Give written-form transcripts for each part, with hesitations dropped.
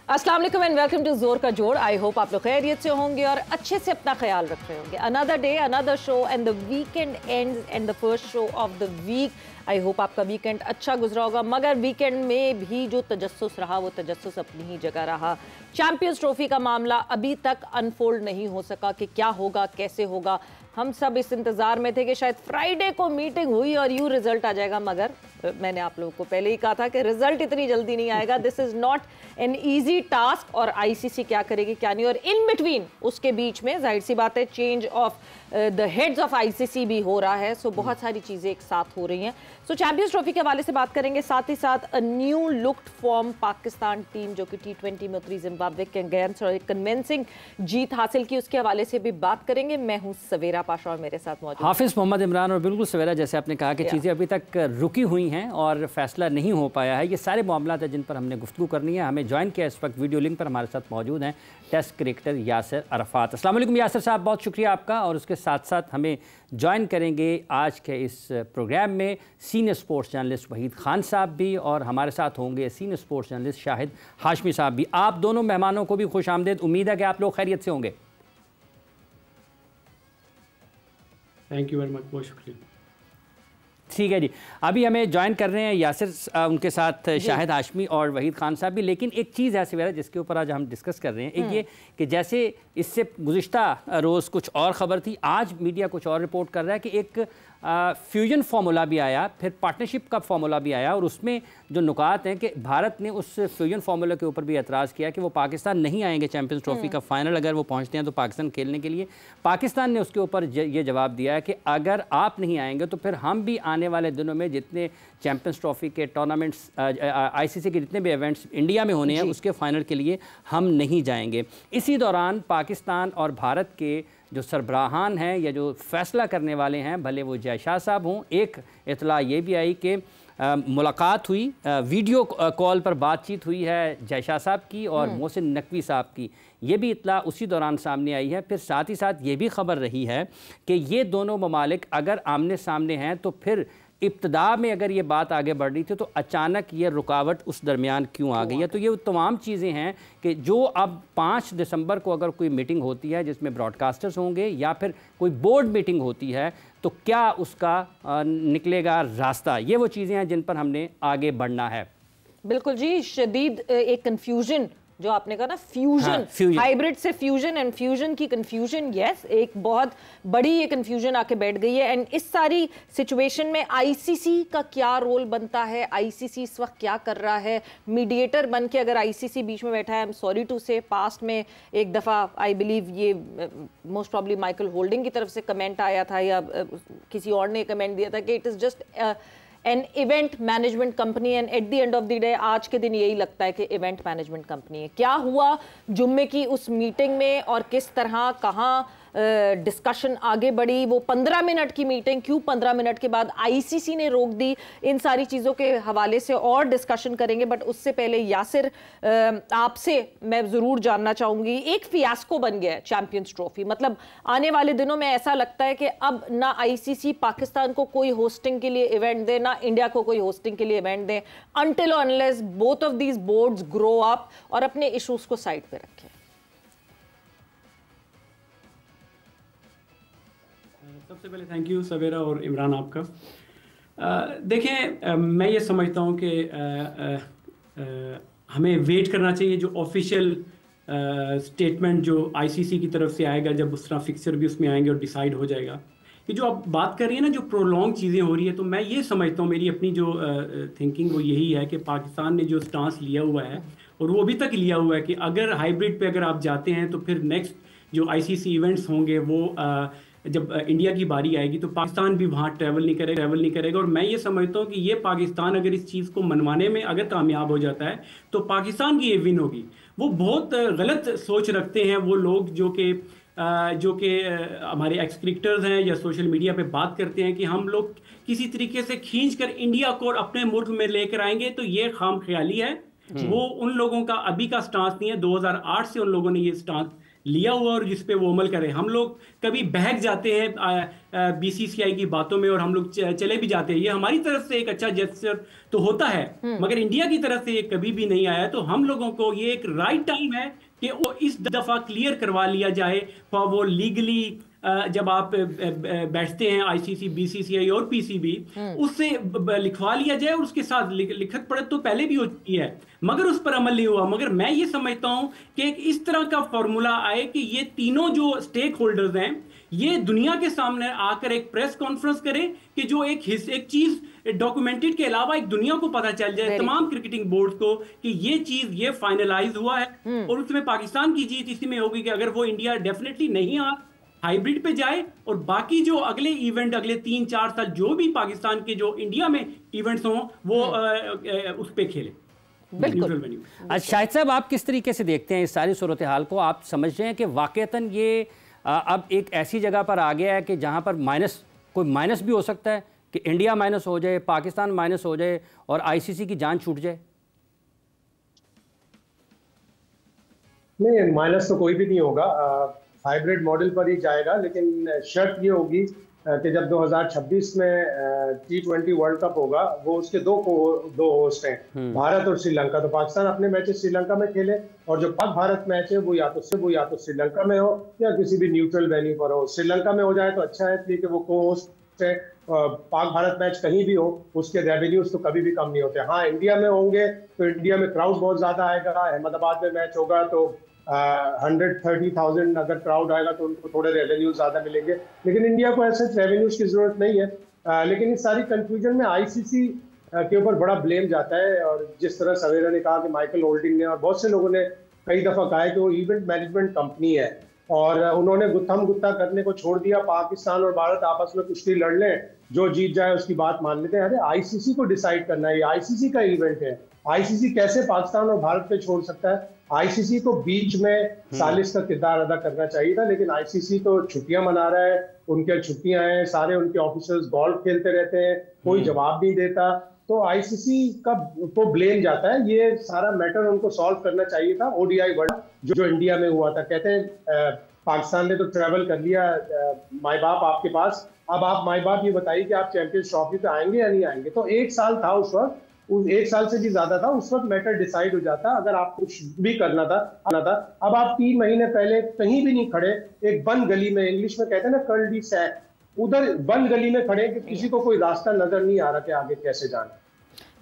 अस्सलाम वालेकुम and welcome to जोर का जोड़। आई होप आप लोग खैरियत से होंगे और अच्छे से अपना ख्याल रख रहे होंगे। Another day another show and the weekend ends and the first show of the week. I hope आपका वीकेंड अच्छा गुजरा होगा, मगर वीकेंड में भी जो तजस्सुस रहा वो तजस्सुस अपनी ही जगह रहा। चैंपियंस ट्रॉफी का मामला अभी तक अनफोल्ड नहीं हो सका कि क्या होगा कैसे होगा। हम सब इस इंतज़ार में थे कि शायद फ्राइडे को मीटिंग हुई और यूँ रिजल्ट आ जाएगा, मगर मैंने आप लोगों को पहले ही कहा था कि रिजल्ट इतनी जल्दी नहीं आएगा। This is not an easy task और आईसीसी क्या करेगी क्या नहीं, और इन बिटवीन उसके बीच में जाहिर सी बात है change of the heads of ICC भी हो रहा है। सो बहुत सारी चीज़ें एक साथ हो रही हैं। सो चैंपियंस ट्रॉफी के हवाले से बात करेंगे, साथ ही साथ a new looked form Pakistan team जो कि T20 में उतरी जिम्बाब्वे के अगेंस्ट और एक कन्विंसिंग जीत हासिल की, उसके हवाले से भी बात करेंगे। मैं हूँ सवेरा पाशा और मेरे साथ मौजूद हाफिज़ मोहम्मद इमरान। और बिल्कुल सवेरा, जैसे आपने कहा कि चीज़ें अभी तक रुकी हुई हैं और फैसला नहीं हो पाया है, ये सारे मामला हैं जिन पर हमने गुफ्तगू करनी है। हमें ज्वाइन किया इस वक्त वीडियो लिंक पर हमारे साथ मौजूद हैं टेस्ट क्रिकेटर यासिर अरफात। अस्सलाम वालेकुम यासिर साहब, बहुत शुक्रिया आपका। और उसके साथ साथ हमें ज्वाइन करेंगे आज के इस प्रोग्राम में senior sports journalist Waheed Khan साहब भी, और हमारे साथ होंगे senior sports journalist Shahid Hashmi साहब भी। आप दोनों मेहमानों को भी खुश आमदीद। उम्मीद है कि आप लोग खैरियत से होंगे। थैंक यू वेरी मच, बहुत शुक्रिया। ठीक है जी, अभी हमें ज्वाइन कर रहे हैं यासिर, उनके साथ शाहिद हाशमी और वहीद खान साहब भी। लेकिन एक चीज़ है सवेरा जिसके ऊपर आज हम डिस्कस कर रहे हैं, एक ये कि जैसे इससे गुज़िश्ता रोज़ कुछ और ख़बर थी, आज मीडिया कुछ और रिपोर्ट कर रहा है कि एक फ्यूजन फार्मूला भी आया, फिर पार्टनरशिप का फार्मूला भी आया, और उसमें जो नुकात हैं कि भारत ने उस फ्यूजन फार्मूला के ऊपर भी एतराज़ किया कि वो पाकिस्तान नहीं आएंगे चैंपियंस ट्रॉफी का फाइनल। अगर वो पहुंचते हैं तो पाकिस्तान खेलने के लिए, पाकिस्तान ने उसके ऊपर ये जवाब दिया है कि अगर आप नहीं आएंगे तो फिर हम भी आने वाले दिनों में जितने चैंपियंस ट्रॉफी के टूर्नामेंट्स, आईसीसी के जितने भी इवेंट्स इंडिया में होने हैं उसके फाइनल के लिए हम नहीं जाएंगे। इसी दौरान पाकिस्तान और भारत के जो सरबराहान हैं या जो फैसला करने वाले हैं, भले वो जय शाह साहब हों, एक इतला ये भी आई कि मुलाकात हुई, वीडियो कॉल पर बातचीत हुई है जय शाह साहब की और मोहसिन नकवी साहब की, ये भी इतला उसी दौरान सामने आई है। फिर साथ ही साथ ये भी खबर रही है कि ये दोनों ममालिक अगर आमने सामने हैं तो फिर इब्तदा में अगर ये बात आगे बढ़ रही थी तो अचानक ये रुकावट उस दरमियान क्यों आ गई है। तो ये तमाम चीज़ें हैं कि जो अब 5 दिसंबर को अगर कोई मीटिंग होती है जिसमें ब्रॉडकास्टर्स होंगे या फिर कोई बोर्ड मीटिंग होती है तो क्या उसका निकलेगा रास्ता, ये वो चीज़ें हैं जिन पर हमने आगे बढ़ना है। बिल्कुल जी, शदीद एक कन्फ्यूजन जो आपने कहा ना, फ्यूजन, हाइब्रिड से फ्यूजन एंड फ्यूजन की कंफ्यूजन, यस, एक बहुत बड़ी ये कंफ्यूजन आके बैठ गई है। एंड इस सारी सिचुएशन में आईसीसी का क्या रोल बनता है, आईसीसी इस वक्त क्या कर रहा है, मीडिएटर बन के अगर आईसीसी बीच में बैठा है। आई एम सॉरी टू से, पास्ट में एक दफ़ा आई बिलीव ये मोस्ट प्रॉब्ली माइकल होल्डिंग की तरफ से कमेंट आया था या किसी और ने कमेंट दिया था कि it is just an event management company, and at the end of the day आज के दिन यही लगता है कि इवेंट मैनेजमेंट कंपनी है। क्या हुआ जुम्मे की उस मीटिंग में और किस तरह कहाँ डिस्कशन आगे बढ़ी, वो 15 मिनट की मीटिंग क्यों 15 मिनट के बाद आईसीसी ने रोक दी, इन सारी चीज़ों के हवाले से और डिस्कशन करेंगे। बट उससे पहले यासिर, आपसे मैं ज़रूर जानना चाहूँगी, एक फियास्को बन गया है चैंपियंस ट्रॉफी, मतलब आने वाले दिनों में ऐसा लगता है कि अब ना आईसीसी पाकिस्तान को कोई होस्टिंग के लिए इवेंट दे, ना इंडिया को कोई होस्टिंग के लिए event they, until unless both of these boards grow up और अपने इशूज़ को साइड पर रखें। सबसे पहले थैंक यू सवेरा और इमरान आपका। देखें, मैं ये समझता हूँ कि हमें वेट करना चाहिए जो ऑफिशियल स्टेटमेंट जो आईसीसी की तरफ से आएगा, जब उस तरह फिक्सर भी उसमें आएंगे और डिसाइड हो जाएगा। ये जो आप बात कर रही है ना, जो प्रोलॉन्ग चीज़ें हो रही है, तो मैं ये समझता हूँ, मेरी अपनी जो थिंकिंग वो यही है कि पाकिस्तान ने जो स्टांस लिया हुआ है और वो अभी तक लिया हुआ है कि अगर हाइब्रिड पे अगर आप जाते हैं तो फिर नेक्स्ट जो आईसीसी इवेंट्स होंगे वो जब इंडिया की बारी आएगी तो पाकिस्तान भी वहाँ ट्रैवल नहीं करेगा। और मैं ये समझता हूँ कि ये पाकिस्तान अगर इस चीज़ को मनवाने में अगर कामयाब हो जाता है तो पाकिस्तान की ये विन होगी। वो बहुत गलत सोच रखते हैं वो लोग जो कि हमारे एक्स क्रिकेटर्स हैं या सोशल मीडिया पे बात करते हैं कि हम लोग किसी तरीके से खींच कर इंडिया को अपने मुल्क में लेकर आएंगे, तो ये खाम ख्याली है। वो उन लोगों का अभी का स्टांस नहीं है, 2008 से उन लोगों ने ये स्टांस लिया हुआ और जिस पे वो अमल करें। हम लोग कभी बहक जाते हैं बीसीसीआई की बातों में और हम लोग चले भी जाते हैं। ये हमारी तरफ से एक अच्छा जेस्चर तो होता है, मगर इंडिया की तरफ से ये कभी भी नहीं आया। तो हम लोगों को ये एक राइट टाइम है कि वो इस दफा क्लियर करवा लिया जाए। वो लीगली जब आप बैठते हैं आईसीसी, बीसीसीआई और पीसीबी, उससे लिखवा लिया जाए और उसके साथ लिखत पढ़त तो पहले भी हो चुकी है, मगर उस पर अमल नहीं हुआ। मगर मैं ये समझता हूं कि एक इस तरह का फॉर्मूला आए कि ये तीनों जो स्टेक होल्डर्स हैं ये दुनिया के सामने आकर एक प्रेस कॉन्फ्रेंस करें कि जो एक चीज डॉक्यूमेंटेड के अलावा एक दुनिया को पता चल जाए, तमाम क्रिकेटिंग बोर्ड को, कि ये चीज ये फाइनलाइज हुआ है। और उसमें पाकिस्तान की जीत इसी में होगी कि अगर वो इंडिया डेफिनेटली नहीं हाइब्रिड पे जाए और बाकी जो अगले इवेंट अगले 3-4 साल जो भी पाकिस्तान के जो इंडिया में इवेंट्स हों वो उस पे खेले। बिल्कुल। अच्छा शाहिद साहब, आप किस तरीके से देखते हैं इस सारी सूरत हाल को? आप समझ रहे हैं कि वाकईतन ये अब एक ऐसी जगह पर आ गया है कि जहां पर कोई माइनस भी हो सकता है कि इंडिया माइनस हो जाए, पाकिस्तान माइनस हो जाए और आईसीसी की जान छूट जाए? नहीं, माइनस तो कोई भी नहीं होगा, हाइब्रिड मॉडल पर ही जाएगा। लेकिन शर्त ये होगी कि जब 2026 में T20 वर्ल्ड कप होगा, वो उसके दो होस्ट हैं, भारत और श्रीलंका। तो पाकिस्तान अपने मैचेस श्रीलंका में खेले और जो पाक भारत मैच है वो या तो श्रीलंका में हो या किसी भी न्यूट्रल वेन्यू पर हो। श्रीलंका में हो जाए तो अच्छा है, इसलिए कि वो को होस्ट है। पाक भारत मैच कहीं भी हो, उसके रेवेन्यूज तो कभी भी कम नहीं होते। हाँ, इंडिया में होंगे तो इंडिया में क्राउड बहुत ज्यादा आएगा। अहमदाबाद में मैच होगा तो 130,000 अगर क्राउड आएगा तो उनको थोड़े रेवेन्यू ज्यादा मिलेंगे, लेकिन इंडिया को ऐसे रेवेन्यूज की जरूरत नहीं है। लेकिन इस सारी कंफ्यूजन में आईसीसी के ऊपर बड़ा ब्लेम जाता है। और जिस तरह सवेरा ने कहा कि माइकल होल्डिंग ने और बहुत से लोगों ने कई दफा कहा है कि वो इवेंट मैनेजमेंट कंपनी है और उन्होंने गुत्थम गुत्ता करने को छोड़ दिया। पाकिस्तान और भारत आपस में कुश्ती लड़ लें, जो जीत जाए उसकी बात मान लेते हैं। अरे आईसीसी को डिसाइड करना है, ये आईसीसी का इवेंट है। आईसीसी कैसे पाकिस्तान और भारत पे छोड़ सकता है? आईसीसी को बीच में सालिस का किरदार अदा करना चाहिए था, लेकिन आईसीसी तो छुट्टियां मना रहा है, उनके छुट्टियां हैं, सारे उनके ऑफिसर्स गोल्फ खेलते रहते हैं, कोई जवाब नहीं देता। तो आईसीसी को ब्लेम जाता है। ये सारा मैटर उनको सॉल्व करना चाहिए था। ओडीआई वर्ल्ड जो इंडिया में हुआ था, कहते हैं पाकिस्तान ने तो ट्रेवल कर लिया माई बाप आपके पास, अब आप माई बाप ये बताइए कि आप चैंपियंस ट्रॉफी पे आएंगे या नहीं आएंगे। तो 1 साल था उस वक्त, उस 1 साल से भी ज्यादा था, उस वक्त मैटर डिसाइड हो जाता अगर आप कुछ भी करना था। अब आप 3 महीने पहले कहीं भी नहीं खड़े, एक बंद गली में, इंग्लिश में कहते हैं ना कर्ल डी सैक, उधर बंद गली में खड़े कि किसी को कोई रास्ता नजर नहीं आ रहा कि आगे कैसे जाना।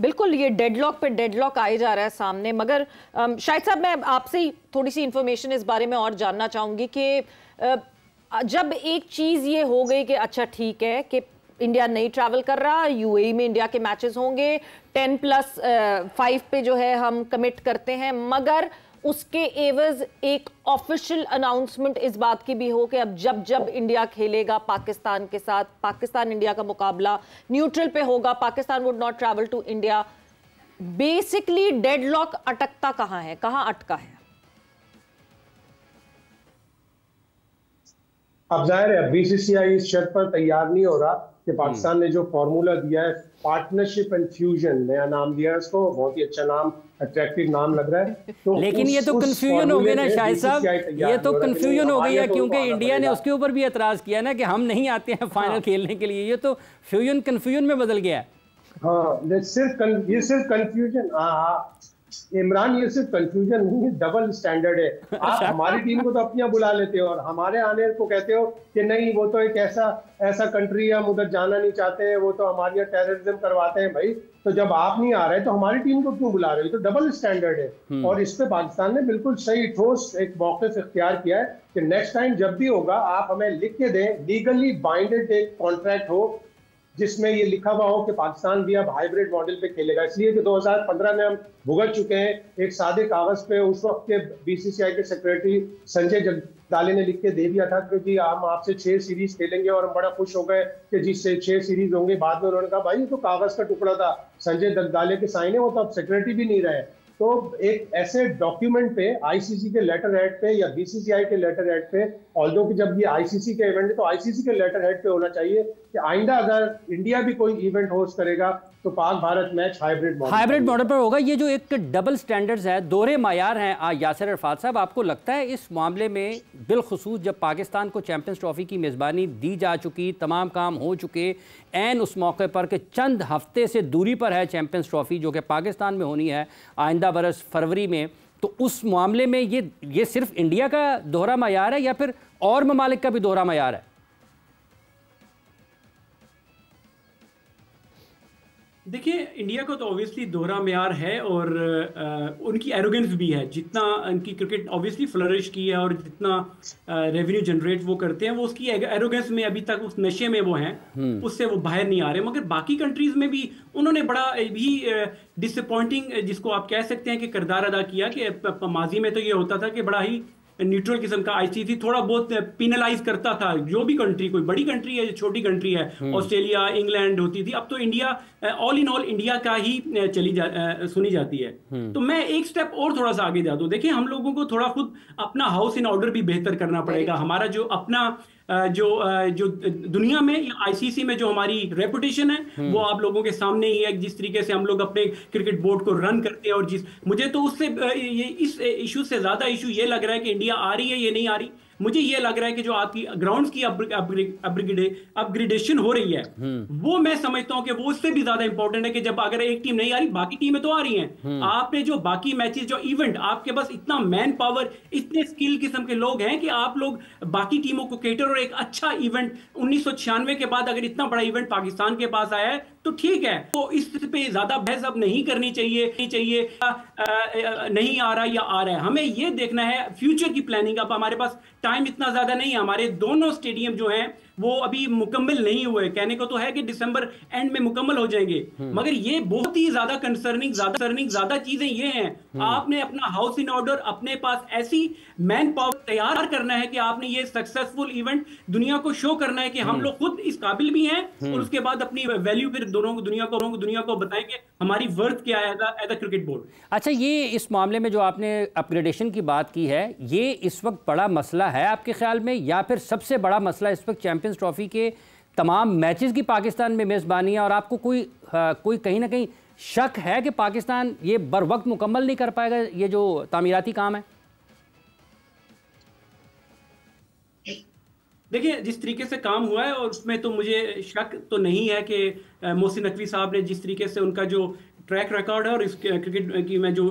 बिल्कुल, ये डेडलॉक पे डेडलॉक आए जा रहा है सामने। मगर शाहिद साहब, मैं आपसे ही थोड़ी सी इंफॉर्मेशन इस बारे में और जानना चाहूंगी कि जब एक चीज ये हो गई कि अच्छा ठीक है कि इंडिया नहीं ट्रैवल कर रहा, यूएई में इंडिया के मैचेस होंगे, 10+5 पे जो है हम कमिट करते हैं, मगर उसके एवज एक ऑफिशियल अनाउंसमेंट इस बात की भी हो कि अब जब इंडिया खेलेगा पाकिस्तान के साथ, पाकिस्तान इंडिया का मुकाबला न्यूट्रल पे होगा, Pakistan would not travel to India. Basically deadlock अटकता कहां है, कहां अटका है? अब जाहिर है बीसीसीआई इस शर्त पर तैयार नहीं हो रहा कि पाकिस्तान ने जो फॉर्मूला दिया है, पार्टनरशिप एंड फ्यूजन, नया नाम दिया है उसको, बहुत ही अच्छा नाम, अट्रैक्टिव नाम लग रहा है। तो लेकिन ये तो कंफ्यूजन हो गई ना शाहिद साहब, ये तो कंफ्यूजन हो गई है, क्योंकि इंडिया ने उसके ऊपर भी एतराज किया ना कि हम नहीं आते हैं फाइनल खेलने के लिए। ये तो फ्यूजन कंफ्यूजन में बदल गया है। हाँ, ये सिर्फ कंफ्यूजन, हाँ इमरान, ये सिर्फ कंफ्यूजन नहीं है, डबल स्टैंडर्ड है। आप हमारी टीम को तो अपनी बुला लेते हो और हमारे आने को कहते हो कि नहीं वो तो एक ऐसा कंट्री है, हम उधर जाना नहीं चाहते हैं, वो तो हमारे यहाँ टेररिज्म करवाते हैं। भाई तो जब आप नहीं आ रहे तो हमारी टीम को क्यों बुला रहे हो? तो डबल स्टैंडर्ड है। और इस पे पाकिस्तान ने बिल्कुल सही ठोस एक मौक़िफ़ इख्तियार किया है कि नेक्स्ट टाइम जब भी होगा आप हमें लिख के दें, लीगली बाइंडेड एक कॉन्ट्रैक्ट हो जिसमें ये लिखा हुआ हो कि पाकिस्तान भी अब हाइब्रिड मॉडल पे खेलेगा। इसलिए कि 2015 में हम भुगत चुके हैं एक सादे कागज पे। उस वक्त के बीसीसीआई के सेक्रेटरी संजय जगदाले ने लिख के दे दिया था कि जी हम आपसे 6 सीरीज खेलेंगे, और हम बड़ा खुश हो गए कि जिससे 6 सीरीज होंगे। बाद में उन्होंने कहा भाई तो कागज का टुकड़ा था, संजय जगदाले के साइन है, वो तो अब सेक्रेटरी भी नहीं रहे। तो एक ऐसे डॉक्यूमेंट पे आईसीसी के लेटर हेड पे या बीसीसीआई के लेटर हेड पे, ऑल्दो कि जब ये आईसीसी के इवेंट है तो आईसीसी के लेटर हेड पे होना चाहिए कि आइंदा अगर इंडिया भी कोई इवेंट होस्ट करेगा तो Pak Bharat match hybrid model पर होगा। ये जो एक डबल स्टैंडर्ड्स है, दोहरे मायार हैं, यासिर अरफात साहब, आपको लगता है इस मामले में बिलखुसूस जब पाकिस्तान को चैंपियंस ट्रॉफी की मेज़बानी दी जा चुकी, तमाम काम हो चुके, एन उस मौके पर कि चंद हफ्ते से दूरी पर है चैंपियंस ट्रॉफी जो कि पाकिस्तान में होनी है आइंदा बरस फरवरी में, तो उस मामले में ये सिर्फ इंडिया का दोहरा मायार है या फिर और ममालिक का भी दोहरा मायार है? देखिए, इंडिया का तो ऑब्वियसली दोहरा म्यार है और उनकी एरोगेंस भी है। जितना उनकी क्रिकेट ऑब्वियसली फ्लरिश की है और जितना रेवेन्यू जनरेट वो करते हैं, वो उसकी एरोगेंस में अभी तक उस नशे में वो हैं, उससे वो बाहर नहीं आ रहे। मगर बाकी कंट्रीज में भी उन्होंने बड़ा भी डिसअपॉइंटिंग, जिसको आप कह सकते हैं कि किरदार अदा किया। कि माजी में तो ये होता था कि बड़ा ही न्यूट्रल किस्म का आईसीसी थोड़ा बहुत पिनलाइज करता था जो भी कंट्री, कोई बड़ी कंट्री है छोटी कंट्री है, ऑस्ट्रेलिया, इंग्लैंड होती थी। अब तो India all in all India का ही सुनी जाती है। तो मैं एक स्टेप और थोड़ा सा आगे जा दूं। देखिए, हम लोगों को थोड़ा खुद अपना हाउस इन ऑर्डर भी बेहतर करना पड़ेगा। हमारा जो अपना जो दुनिया में या आईसीसी में जो हमारी रेपुटेशन है वो आप लोगों के सामने ही है। जिस तरीके से हम लोग अपने क्रिकेट बोर्ड को रन करते हैं, और मुझे तो उससे इस इशू से ज्यादा इशू ये लग रहा है कि इंडिया आ रही है ये नहीं आ रही। मुझे ये लग रहा है कि जो आपकी ग्राउंड्स की अपग्रेडेशन हो रही है वो मैं समझता हूं कि वो उससे भी ज्यादा इंपॉर्टेंट है कि जब अगर एक टीम नहीं आ रही, बाकी टीमें तो आ रही हैं। आपने जो बाकी मैचेस, जो इवेंट, आपके पास इतना मैन पावर, इतने स्किल किस्म के लोग हैं कि आप लोग बाकी टीमों को केटर, और एक अच्छा इवेंट 1996 के बाद अगर इतना बड़ा इवेंट पाकिस्तान के पास आया है तो ठीक है। तो इस पे ज्यादा बहस अब नहीं करनी चाहिए नहीं आ रहा या आ रहा है। हमें ये देखना है फ्यूचर की प्लानिंग। अब हमारे पास टाइम इतना ज्यादा नहीं है। हमारे दोनों स्टेडियम जो हैं वो अभी मुकम्मल नहीं हुए। कहने को तो है कि दिसंबर एंड में मुकम्मल हो जाएंगे, मगर ये बहुत ही ज्यादा कंसर्निंग ज्यादा चीजें ये हैं। आपने अपना हाउस इन ऑर्डर, अपने पास ऐसी मैन पावर तैयार करना है कि आपने ये सक्सेसफुल इवेंट दुनिया को शो करना है कि हम लोग खुद इस काबिल भी हैं, और उसके बाद अपनी वैल्यू फिर दोनों दुनिया को बताएंगे हमारी वर्थ क्या है एज अ क्रिकेट बोर्ड। अच्छा, ये इस मामले में जो आपने अपग्रेडेशन की बात की है, ये इस वक्त बड़ा मसला है आपके ख्याल में, या फिर सबसे बड़ा मसला इस वक्त चैंपियंस ट्रॉफी के तमाम मैचेस की पाकिस्तान में मेज़बानी है, और आपको कोई कहीं ना कहीं शक है कि पाकिस्तान ये बर वक्त मुकम्मल नहीं कर पाएगा ये जो तामीराती काम है? देखिए, जिस तरीके से काम हुआ है और उसमें तो मुझे शक तो नहीं है कि मोहसिन नकवी साहब ने जिस तरीके से उनका जो ट्रैक रिकॉर्ड है और इस क्रिकेट की में जो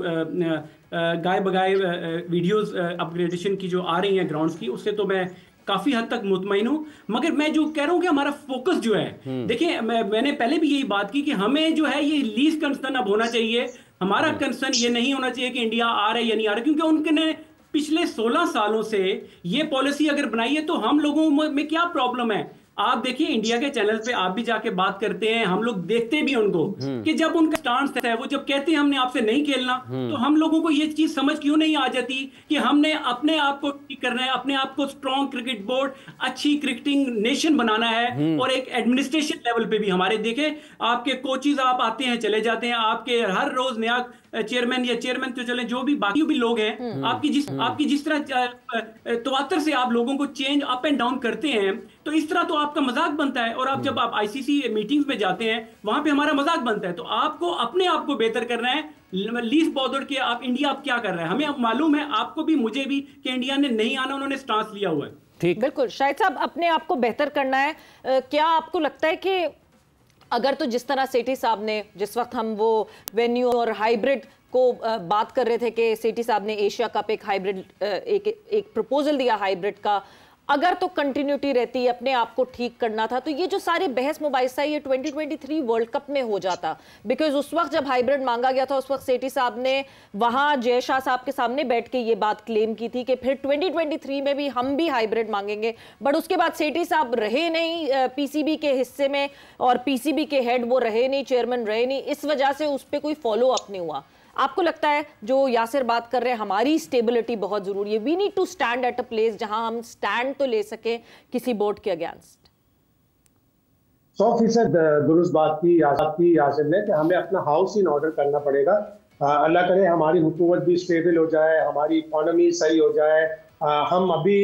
गाय बगाए वीडियोस अपग्रेडेशन की जो आ रही हैं ग्राउंड्स की, उससे तो मैं काफी हद तक मुतमईन हूं। मगर मैं जो कह रहा हूं कि हमारा फोकस जो है, देखिए मैंने पहले भी यही बात की कि हमें जो है ये लीस्ट कंसर्न अब होना चाहिए। हमारा कंसर्न ये नहीं होना चाहिए कि इंडिया आ रहा है या नहीं आ रहा, क्योंकि उनके पिछले 16 सालों से ये पॉलिसी अगर बनाई है तो हम लोगों में क्या प्रॉब्लम है। आप देखिए, इंडिया के चैनल पे आप भी जाके बात करते हैं, हम लोग देखते भी उनको कि जब उनका स्टांस है, वो जब कहते हैं हमने आपसे नहीं खेलना, तो हम लोगों को ये चीज समझ क्यों नहीं आ जाती कि हमने अपने आप को ठीक करना है, अपने आप को स्ट्रॉन्ग क्रिकेट बोर्ड, अच्छी क्रिकेटिंग नेशन बनाना है। और एक एडमिनिस्ट्रेशन लेवल पे भी हमारे देखे, आपके कोचेज आप आते हैं चले जाते हैं, आपके हर रोज नया चेयरमैन तो चले, जो भी बाकी भी लोग हैं, आपकी जिस तरह तवातर से आप लोगों को चेंज अप एंड डाउन करते हैं, तो इस तरह तो आपका मजाक बनता है। और आप जब आप आईसीसी मीटिंग्स में जाते हैं, वहां पे हमारा मजाक बनता है। तो आपको अपने आप को बेहतर करना है, लीस्ट बॉदर्ड के आप इंडिया आप क्या कर रहा है। हमें मालूम है, आपको भी मुझे भी, कि इंडिया ने नहीं आना, उन्होंने स्टांस लिया हुआ है। ठीक, बिल्कुल शाहिद साहब, अपने आप को बेहतर करना है। क्या आपको लगता है कि अगर तो जिस तरह सेठी साहब ने, जिस वक्त हम वो वेन्यू और हाइब्रिड को बात कर रहे थे कि सेठी साहब ने एशिया कप एक हाइब्रिड एक प्रपोजल दिया हाइब्रिड का, अगर तो कंटिन्यूटी रहती, अपने आप को ठीक करना था, तो ये जो सारे बहस मुबाहिसा ये 2023 वर्ल्ड कप में हो जाता। बिकॉज उस वक्त जब हाइब्रिड मांगा गया था, उस वक्त सेठी साहब ने वहां जय शाह साहब के सामने बैठ के ये बात क्लेम की थी कि फिर 2023 में भी हम भी हाइब्रिड मांगेंगे। बट उसके बाद सेठी साहब रहे नहीं पीसीबी के हिस्से में, और पीसीबी के हेड वो रहे नहीं, चेयरमैन रहे नहीं, इस वजह से उस पर कोई फॉलो अप नहीं हुआ। आपको लगता है, जो यासिर बात कर रहे हैं, हमारी स्टेबिलिटी बहुत जरूरी है, we need to stand at a place जहां हम स्टैंड तो ले सके किसी बोर्ड के अगेंस्ट? 100% दुरुस्त बात की यासिर ने कि हमें अपना हाउस इन ऑर्डर करना पड़ेगा। अल्लाह करे हमारी हुकूमत भी स्टेबल हो जाए, हमारी इकोनॉमी सही हो जाए। हम अभी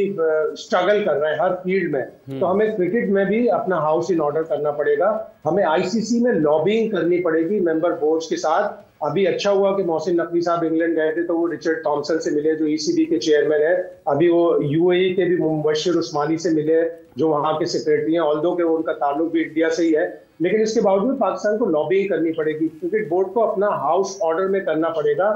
स्ट्रगल कर रहे हैं हर फील्ड में, तो हमें क्रिकेट में भी अपना हाउस इन ऑर्डर करना पड़ेगा। हमें आईसीसी में लॉबिंग करनी पड़ेगी मेंबर बोर्ड्स के साथ। अभी अच्छा हुआ कि मोहसिन नकवी साहब इंग्लैंड गए थे, तो वो रिचर्ड थॉमसन से मिले जो ईसीबी के चेयरमैन है। अभी वो यूएई के भी मुबशिर उस्मानी से मिले जो वहाँ के सेक्रेटरी हैं, ऑल्दो के उनका ताल्लुक भी इंडिया से ही है, लेकिन इसके बावजूद पाकिस्तान को लॉबिंग करनी पड़ेगी। क्रिकेट बोर्ड को अपना हाउस ऑर्डर में करना पड़ेगा,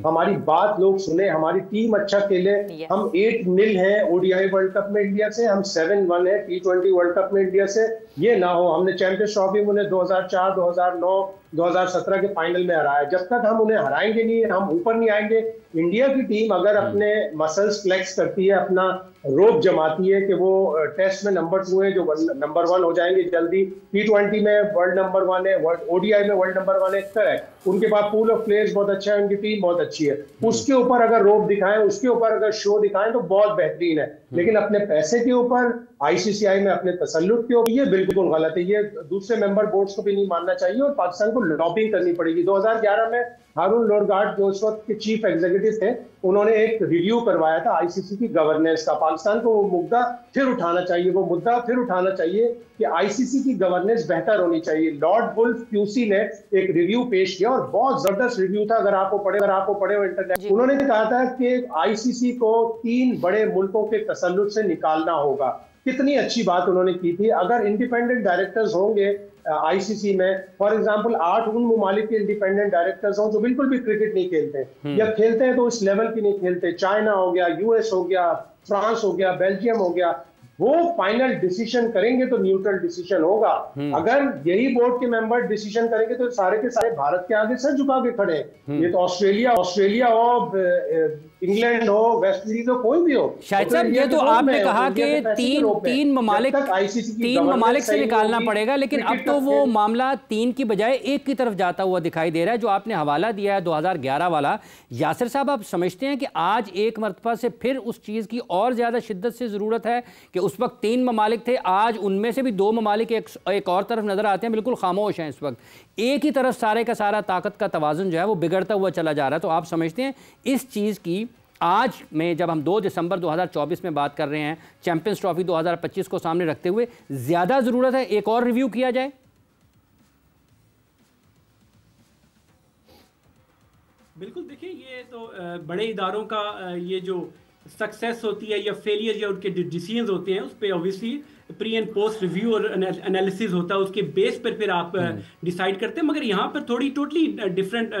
हमारी बात लोग सुने, हमारी टीम अच्छा खेले। हम 8-0 है ओडीआई वर्ल्ड कप में इंडिया से, हम 7-1 है T20 वर्ल्ड कप में इंडिया से। ये ना हो, हमने चैंपियंस ट्रॉफी में उन्हें 2004, 2009, 2017 के फाइनल में हराया। जब तक हम उन्हें हराएंगे नहीं, हम ऊपर नहीं आएंगे। इंडिया की टीम अगर अपने मसल्स फ्लेक्स करती है, अपना रोप जमाती है कि वो टेस्ट में नंबर 2 है, जो नंबर 1 हो जाएंगे जल्दी, T20 में वर्ल्ड नंबर 1 है, ओडीआई में वर्ल्ड नंबर 1 है, करेक्ट, उनके पास पूल ऑफ प्लेयर्स बहुत अच्छा है, उनकी टीम बहुत अच्छी है, उसके ऊपर अगर रोप दिखाएं, उसके ऊपर अगर शो दिखाएं तो बहुत बेहतरीन है। लेकिन अपने पैसे के ऊपर, आईसीसीआई में अपने तसल्लुत के ऊपर, ये बिल्कुल गलत है। ये दूसरे मेंबर बोर्ड्स को भी नहीं मानना चाहिए और पाकिस्तान को लॉबिंग करनी पड़ेगी। 2011 में हारून लोरगार्ड जो उस वक्त के चीफ एग्जीक्यूटिव थे, उन्होंने एक रिव्यू करवाया था आईसीसी की गवर्नेंस का। पाकिस्तान को वो मुद्दा फिर उठाना चाहिए कि आईसीसी की गवर्नेंस बेहतर होनी चाहिए। लॉर्ड वुल्फ क्यूसी ने एक रिव्यू पेश किया और बहुत जबरदस्त रिव्यू था, अगर आपको पढ़े हो इंटरनेट। उन्होंने कहा था कि आईसीसी को 3 बड़े मुल्कों के तसल्लुत से निकालना होगा। कितनी अच्छी बात उन्होंने की थी। अगर इंडिपेंडेंट डायरेक्टर्स होंगे आईसीसी में, फॉर एग्जांपल 8 उन ममालिक के इंडिपेंडेंट डायरेक्टर्स हों जो बिल्कुल भी क्रिकेट नहीं खेलते या खेलते हैं तो इस लेवल की नहीं खेलते, चाइना हो गया, यूएस हो गया, फ्रांस हो गया, बेल्जियम हो गया, वो फाइनल डिसीजन करेंगे तो न्यूट्रल डिसीजन होगा। अगर यही बोर्ड के मेंबर डिसीजन करेंगे तो सारे के सारे भारत के आगे सर झुका के खड़े। ये तो ऑस्ट्रेलिया हो, इंग्लैंड हो, वेस्ट इंडीज हो, कोई भी हो। शायद साहब ये तो आपने कहा कि तीन ममालिक से निकालना पड़ेगा, लेकिन अब तो वो मामला 3 की बजाय 1 की तरफ जाता हुआ दिखाई दे रहा है। जो आपने हवाला दिया है 2011 वाला, यासिर साहब आप समझते हैं कि आज एक मरतबा से फिर उस चीज़ की और ज़्यादा शिद्दत से ज़रूरत है कि उस वक्त 3 ममालिक थे, आज उनमें से भी 2 ममालिक एक और तरफ नज़र आते हैं, बिल्कुल खामोश हैं इस वक्त, एक ही तरफ सारे का सारा ताकत का तवाज़ुन जो है वो बिगड़ता हुआ चला जा रहा है। तो आप समझते हैं इस चीज़ की आज में, जब हम 2 दिसंबर 2024 में बात कर रहे हैं, चैंपियंस ट्रॉफी 2025 को सामने रखते हुए, ज़्यादा ज़रूरत है एक और रिव्यू किया जाए? बिल्कुल, देखिए ये तो बड़े इदारों का ये जो सक्सेस होती है या फेलियर या उनके डिसीजंस होते हैं, उस पर obviously pre and post review और एनालिसिस होता है, उसके बेस पर फिर आप डिसाइड करते हैं। मगर यहाँ पर थोड़ी टोटली डिफरेंट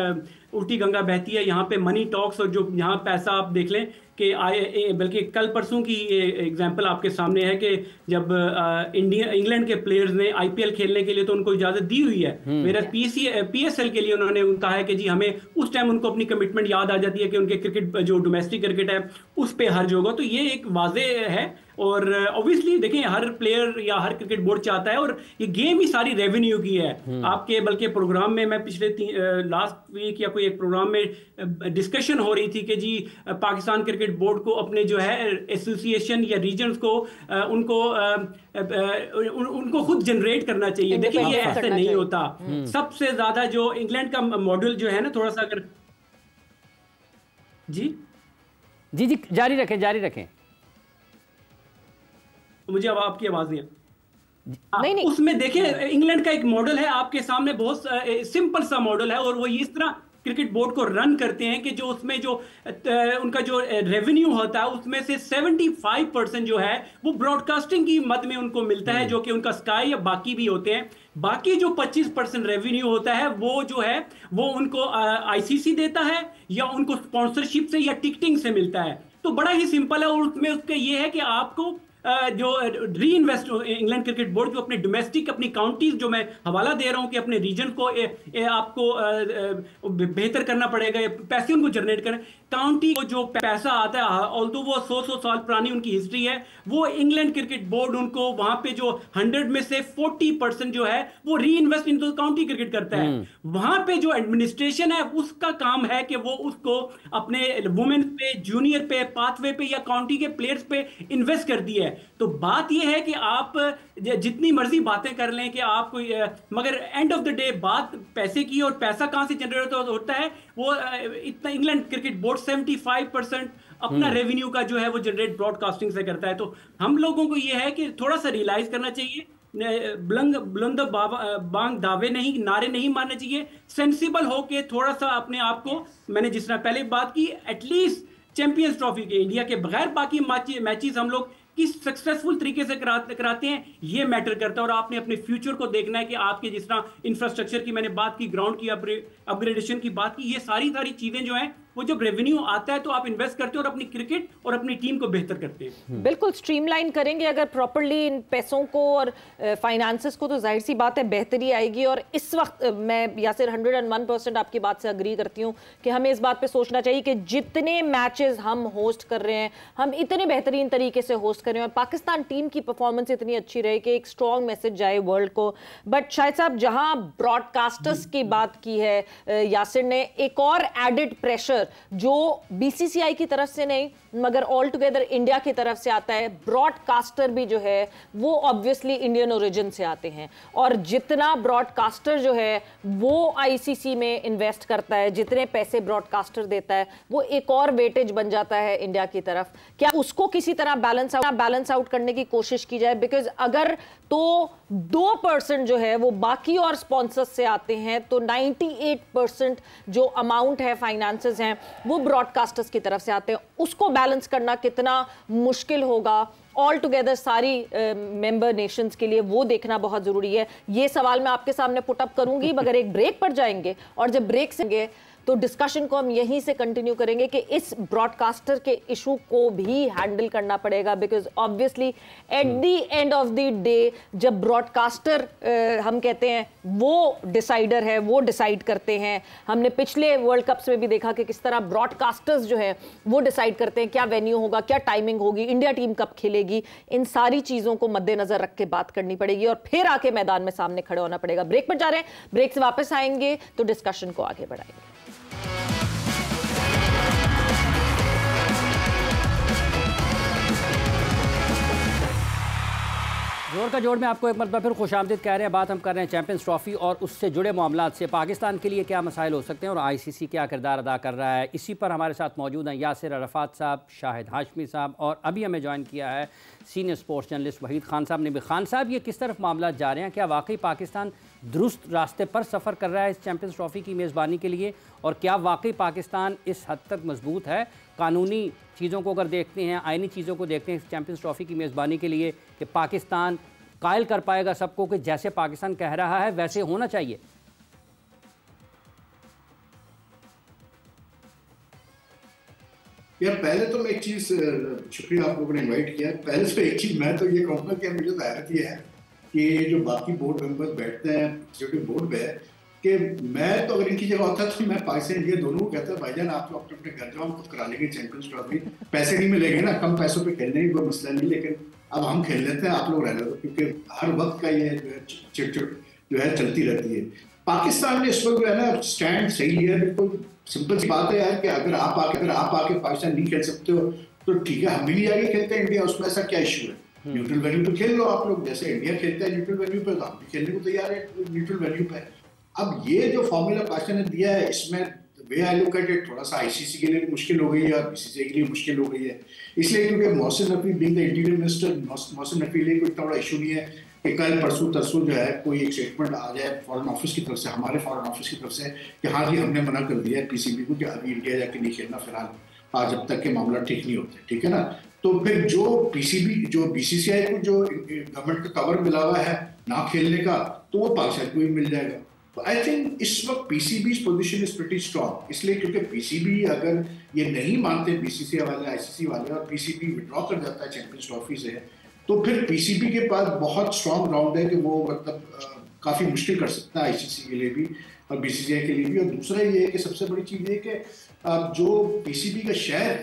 उल्टी गंगा बहती है। यहाँ पे मनी टॉक्स, और जो यहाँ पैसा आप देख लें कि बल्कि कल परसों की एग्जांपल आपके सामने है कि जब इंग्लैंड के प्लेयर्स ने आईपीएल खेलने के लिए तो उनको इजाजत दी हुई है, मेरा पीएसएल के लिए उन्होंने कहा है कि जी हमें उस टाइम उनको अपनी कमिटमेंट याद आ जाती है कि उनके क्रिकेट जो डोमेस्टिक क्रिकेट है उस पर हर्ज होगा। तो ये एक वाजे है और ऑब्वियसली देखें हर प्लेयर या हर क्रिकेट बोर्ड चाहता है, और ये गेम ही सारी रेवेन्यू की है आपके। बल्कि प्रोग्राम में मैं पिछले लास्ट वीक या कोई एक प्रोग्राम में डिस्कशन हो रही थी कि जी पाकिस्तान क्रिकेट बोर्ड को अपने जो है एसोसिएशन या रीजन्स को उनको खुद जनरेट करना चाहिए। देखिए ये ऐसे नहीं होता। सबसे ज्यादा जो इंग्लैंड का मॉडल जो है ना, थोड़ा सा अगर जी जी जी जारी रखें मुझे अब आपकी आवाज नहीं। उसमें देखिए इंग्लैंड का एक मॉडल है आपके सामने, बहुत सिंपल सा मॉडल है, और वो इस तरह क्रिकेट बोर्ड को रन करते हैं कि जो उसमें जो उनका जो रेवेन्यू होता है उसमें से 75% जो है वो ब्रॉडकास्टिंग की मद में उनको मिलता है, जो कि उनका स्काई या बाकी भी होते हैं। बाकी जो 25% रेवेन्यू होता है वो जो है वो उनको आईसीसी देता है या उनको स्पॉन्सरशिप से या टिकटिंग से मिलता है। तो बड़ा ही सिंपल है, और उसमें उसका ये है कि आपको जो री इन्वेस्ट इंग्लैंड क्रिकेट बोर्ड जो अपने डोमेस्टिक अपनी काउंटीज, जो मैं हवाला दे रहा हूं कि अपने रीजन को आपको बेहतर करना पड़ेगा, पैसे उनको जनरेट करें। काउंटी को जो पैसा आता है, ऑल्दो वो 100 साल पुरानी उनकी हिस्ट्री है, वो इंग्लैंड क्रिकेट बोर्ड उनको वहां पे जो 100 में से 40% जो है वो री इन्वेस्ट इन काउंटी क्रिकेट करता है। वहां पे जो एडमिनिस्ट्रेशन है उसका काम है कि वो उसको अपने वुमेन पे, जूनियर पे, पाथवे पे या काउंटी के प्लेयर्स पे इन्वेस्ट करती है। तो बात यह है कि आप जितनी मर्जी बातें कर लें कि आप कोई, मगर एंड ऑफ द डे बात पैसे की, और पैसा कहां से जनरेट होता है, वो इतना इंग्लैंड क्रिकेट बोर्ड 75% अपना रेवेन्यू का जो है वो जनरेट ब्रॉडकास्टिंग से करता है। तो हम लोगों को ये है कि थोड़ा सा रियलाइज करना चाहिए, बुलंद बांग दावे नहीं, नारे नहीं मारने चाहिए, सेंसिबल होके थोड़ा सा अपने आप को, मैंने जिस तरह पहले बात की, एटलीस्ट चैंपियंस ट्रॉफी के इंडिया के बगैर बाकी मैचेस हम लोग किस सक्सेसफुल तरीके से कराते हैं, ये मैटर करता है। और आपने अपने फ्यूचर को देखना है कि आपके जिस तरह इंफ्रास्ट्रक्चर की मैंने बात की, ग्राउंड की अपग्रेडेशन की बात की, ये सारी चीजें जो हैं वो जब रेवेन्यू आता है तो आप इन्वेस्ट करते हो और अपनी क्रिकेट और अपनी टीम को बेहतर करते हैं। बिल्कुल स्ट्रीमलाइन करेंगे अगर प्रॉपर्ली इन पैसों को और फाइनेंसेस को, तो जाहिर सी बात है बेहतरी आएगी। और इस वक्त मैं यासिर 101% आपकी बात से अग्री करती हूँ कि हमें इस बात पे सोचना चाहिए कि जितने मैचेस हम होस्ट कर रहे हैं, हम इतने बेहतरीन तरीके से होस्ट कर रहे हैं और पाकिस्तान टीम की परफॉर्मेंस इतनी अच्छी रहे कि एक स्ट्रॉन्ग मैसेज जाए वर्ल्ड को। बट शायद साहब जहाँ ब्रॉडकास्टर्स की बात की है यासिर ने, एक और एडिड प्रेशर जो बीसीसीआई की तरफ से नहीं मगर ऑल टुगेदर इंडिया की तरफ से आता है, ब्रॉडकास्टर भी जो है वो ऑब्वियसली इंडियन ओरिजिन से आते हैं, और जितना ब्रॉडकास्टर जो है वो आईसीसी में इन्वेस्ट करता है, जितने पैसे ब्रॉडकास्टर देता है, वो एक और वेटेज बन जाता है इंडिया की तरफ। क्या उसको किसी तरह बैलेंस आउट करने की कोशिश की जाए? बिकॉज अगर तो 2% जो है वो बाकी और स्पॉन्सर्स से आते हैं, तो 98% जो अमाउंट है, फाइनेंसेस हैं, वो ब्रॉडकास्टर्स की तरफ से आते हैं। उसको बैलेंस करना कितना मुश्किल होगा ऑल टुगेदर सारी मेंबर नेशंस के लिए, वो देखना बहुत जरूरी है। ये सवाल मैं आपके सामने पुट अप करूंगी, मगर एक ब्रेक पर जाएंगे और जब ब्रेक से तो डिस्कशन को हम यहीं से कंटिन्यू करेंगे कि इस ब्रॉडकास्टर के इशू को भी हैंडल करना पड़ेगा। Because obviously at the end of the day जब ब्रॉडकास्टर हम कहते हैं वो डिसाइडर है, वो डिसाइड करते हैं। हमने पिछले वर्ल्ड कप्स में भी देखा कि किस तरह ब्रॉडकास्टर्स जो है वो डिसाइड करते हैं क्या वेन्यू होगा, क्या टाइमिंग होगी, इंडिया टीम कब खेलेगी। इन सारी चीज़ों को मद्देनजर रख के बात करनी पड़ेगी और फिर आके मैदान में सामने खड़े होना पड़ेगा। ब्रेक पर जा रहे हैं, ब्रेक से वापस आएंगे तो डिस्कशन को आगे बढ़ाएंगे। जोर का जोड़ में आपको एक मरतबा फिर खुशामदीद कह रहे हैं। बात हम कर रहे हैं चैंपियंस ट्रॉफी और उससे जुड़े मामलात से पाकिस्तान के लिए क्या मसाइल हो सकते हैं और आईसीसी क्या किरदार अदा कर रहा है। इसी पर हमारे साथ मौजूद हैं यासिर अरफात साहब, शाहिद हाशमी साहब, और अभी हमें ज्वाइन किया है senior sports journalist Waheed Khan साहब ने भी। खान साहब, ये किस तरफ मामला जा रहे हैं? क्या वाकई पाकिस्तान दुरुस्त रास्ते पर सफ़र कर रहा है इस चैंपियंस ट्रॉफी की मेज़बानी के लिए, और क्या वाकई पाकिस्तान इस हद तक मजबूत है कानूनी चीज़ों को अगर देखते हैं, आइनी चीज़ों को देखते हैं इस चैंपियंस ट्रॉफी की मेज़बानी के लिए, कि पाकिस्तान कायल कर पाएगा सबको कि जैसे पाकिस्तान कह रहा है वैसे होना चाहिए? यार पहले तो मैं एक चीज़, शुक्रिया आप लोगों ने इनवाइट किया। पहले तो एक चीज़ मैं तो ये कहूँगा कि मुझे तो हैरत ये है कि जो बाकी बोर्ड मेंबर्स बैठते हैं जो बोर्ड पे, कि मैं तो अगर इनकी जगह होता तो मैं पाकिस्तान इंडिया दोनों को कहता भाईजान आप तो अपने घर जाओ, हम खुद करा लेंगे चैंपियंस ट्रॉफी। पैसे नहीं मिलेंगे ना, कम पैसों पे खेलने की कोई मसला नहीं, लेकिन अब हम खेल लेते हैं, आप लोग रह लो, क्योंकि हर वक्त का ये चिट जो है चलती रहती है। पाकिस्तान ने इस वक्त जो है ना स्टैंड सही लिया। बिल्कुल सिंपल सी बात है यार कि अगर आप आके पाकिस्तान नहीं खेल सकते हो तो ठीक है, हम भी नहीं आगे खेलते हैं इंडिया, उसमें ऐसा क्या इशू है? न्यूट्रल वेन्यू पे खेल लो आप लोग, जैसे इंडिया खेलता है न्यूट्रल वेन्यू पे, तो हम भी खेलने को तैयार है न्यूट्रल वेन्यू पे। अब ये जो फॉर्मूला पाकिस्तान ने दिया है, इसमें वे आई लुक एट इट थोड़ा सा आईसीसी के लिए भी मुश्किल हो गई है और बीसीसीआई के लिए मुश्किल हो गई है, इसलिए क्योंकि Mohsin Naqvi being the interior minister, Mohsin Naqvi के लिए कोई इतना बड़ा इशू नहीं है कि कल परसों तरसों जो है कोई एक स्टेटमेंट आ जाए फॉरेन ऑफिस की तरफ से, हमारे फॉरेन ऑफिस की तरफ से, कि हाँ जी हमने मना कर दिया है पीसीबी को कि अभी इंडिया जाके नहीं खेलना फिलहाल, आज जब तक के मामला ठीक नहीं होते, ठीक है ना। तो फिर जो पीसीबी जो बीसीसीआई को जो गवर्नमेंट का कवर मिला हुआ है ना खेलने का, तो वो पाकिस्तान को भी मिल जाएगा। आई थिंक इस वक्त PCB position is pretty strong, इसलिए क्योंकि पीसीबी अगर ये नहीं मानते बीसीसीआई वाले, आईसीसी वाले, और पीसीबी विड्रॉ कर जाता है चैंपियंस ट्रॉफी से, तो फिर पीसीबी के पास बहुत स्ट्रॉन्ग ग्राउंड है कि वो मतलब काफ़ी मुश्किल कर सकता है आईसीसी के लिए भी और बीसीसीआई के लिए भी। और दूसरा ये है कि सबसे बड़ी चीज़ ये कि जो पीसीबी का शेयर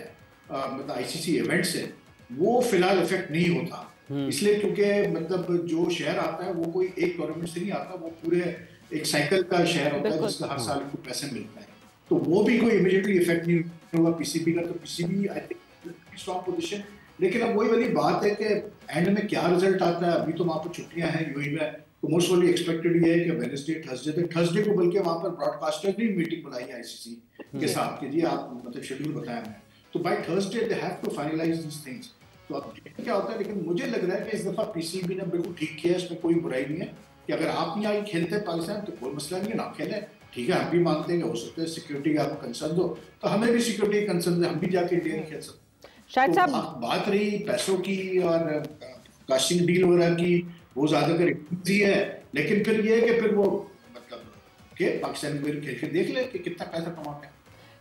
मतलब आईसीसी इवेंट्स है वो फिलहाल इफेक्ट नहीं होता, इसलिए क्योंकि मतलब जो शेयर आता है वो कोई एक टूर्नामेंट से नहीं आता, वो पूरे एक साइकिल का शेयर होता है जिसका हर साल को पैसे मिलता है, तो वो भी कोई इमीडिएटली इफेक्ट नहीं होगा पीसीबी का। तो PCB I think strong position, लेकिन अब वही वाली बात है कि एंड में क्या रिजल्ट आता है। अभी तो वहाँ पर छुट्टियां हैं यूएई में, तो मोस्ट प्रोबेबली एक्सपेक्टेड ये है कि वेडनेसडे थर्सडे तक, थर्सडे को बल्कि वहाँ पर ब्रॉडकास्टर की मीटिंग बुलाई है आईसीसी के साथ कि जी आप मतलब शेड्यूल बताया हमें, तो by Thursday they have to finalise this things. तो अब क्या होता है, लेकिन मुझे लग रहा है कि इस दफा पीसीबी ने बिल्कुल ठीक किया, इसमें कोई बुराई नहीं है कि अगर आप नहीं आगे खेलते पाकिस्तान तो कोई मसला नहीं है, ना खेलें, ठीक है। हम भी मानते हैं कि हो सकता है सिक्योरिटी का आपको कंसर्न हो, तो हमें भी सिक्योरिटी कंसर्न है, हम भी जाके इंडिया नहीं खेल सकते। शायद साहब बात रही पैसों की और कास्टिंग डील वगैरह की, वो ज्यादातर इजी है, लेकिन फिर ये है कि फिर वो मतलब के पाकिस्तान में खेल के देख ले कि कितना पैसा कमाते हैं।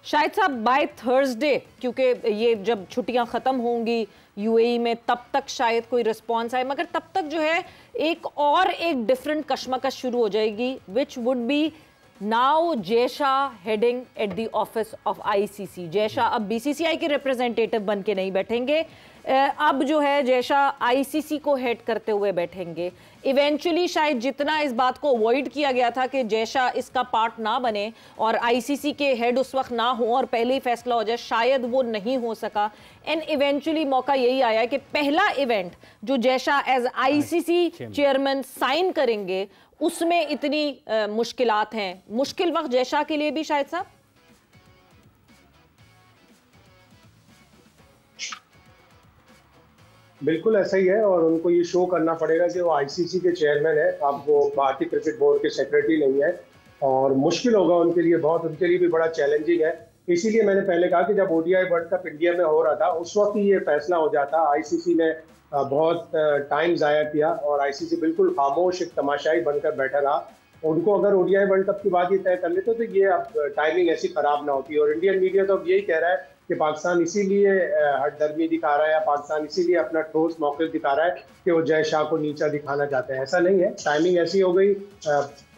शायद साहब बाय थर्सडे, क्योंकि ये जब छुट्टियां खत्म होंगी यूएई में तब तक शायद कोई रिस्पॉन्स आए, मगर तब तक जो है एक डिफरेंट कशमकश शुरू हो जाएगी, which would be now Jay Shah heading at the office of ICC. Jay Shah अब बीसीसीआई के रिप्रेजेंटेटिव बन के नहीं बैठेंगे, अब जो है जयशा आईसीसी को हेड करते हुए बैठेंगे। इवेंचुअली शायद जितना इस बात को अवॉइड किया गया था कि जयशा इसका पार्ट ना बने और आईसीसी के हेड उस वक्त ना हो और पहले ही फैसला हो जाए, शायद वो नहीं हो सका। एंड इवेंचुअली मौका यही आया कि पहला इवेंट जो Jay Shah as ICC chairman sign करेंगे उसमें इतनी मुश्किलात हैं। मुश्किल वक्त जयशा के लिए भी शायद साहब। बिल्कुल ऐसा ही है, और उनको ये शो करना पड़ेगा कि वो आईसीसी के चेयरमैन है, अब वो भारतीय क्रिकेट बोर्ड के सेक्रेटरी नहीं है, और मुश्किल होगा उनके लिए बहुत, उनके लिए भी बड़ा चैलेंजिंग है। इसीलिए मैंने पहले कहा कि जब ओडीआई वर्ल्ड कप इंडिया में हो रहा था उस वक्त ही ये फैसला हो जाता। आईसीसी ने बहुत टाइम ज़ाया किया और आईसीसी बिल्कुल खामोश एक तमाशाई बनकर बैठा रहा। उनको अगर ओडीआई वर्ल्ड कप की बात ये तय कर लेते तो ये अब टाइमिंग ऐसी खराब ना होती। और इंडियन मीडिया तो अब यही कह रहा है कि पाकिस्तान इसीलिए हठधर्मी दिखा रहा है, या पाकिस्तान इसीलिए अपना ठोस मौक़िफ़ दिखा रहा है कि वो जय शाह को नीचा दिखाना चाहते हैं। ऐसा नहीं है, टाइमिंग ऐसी हो गई।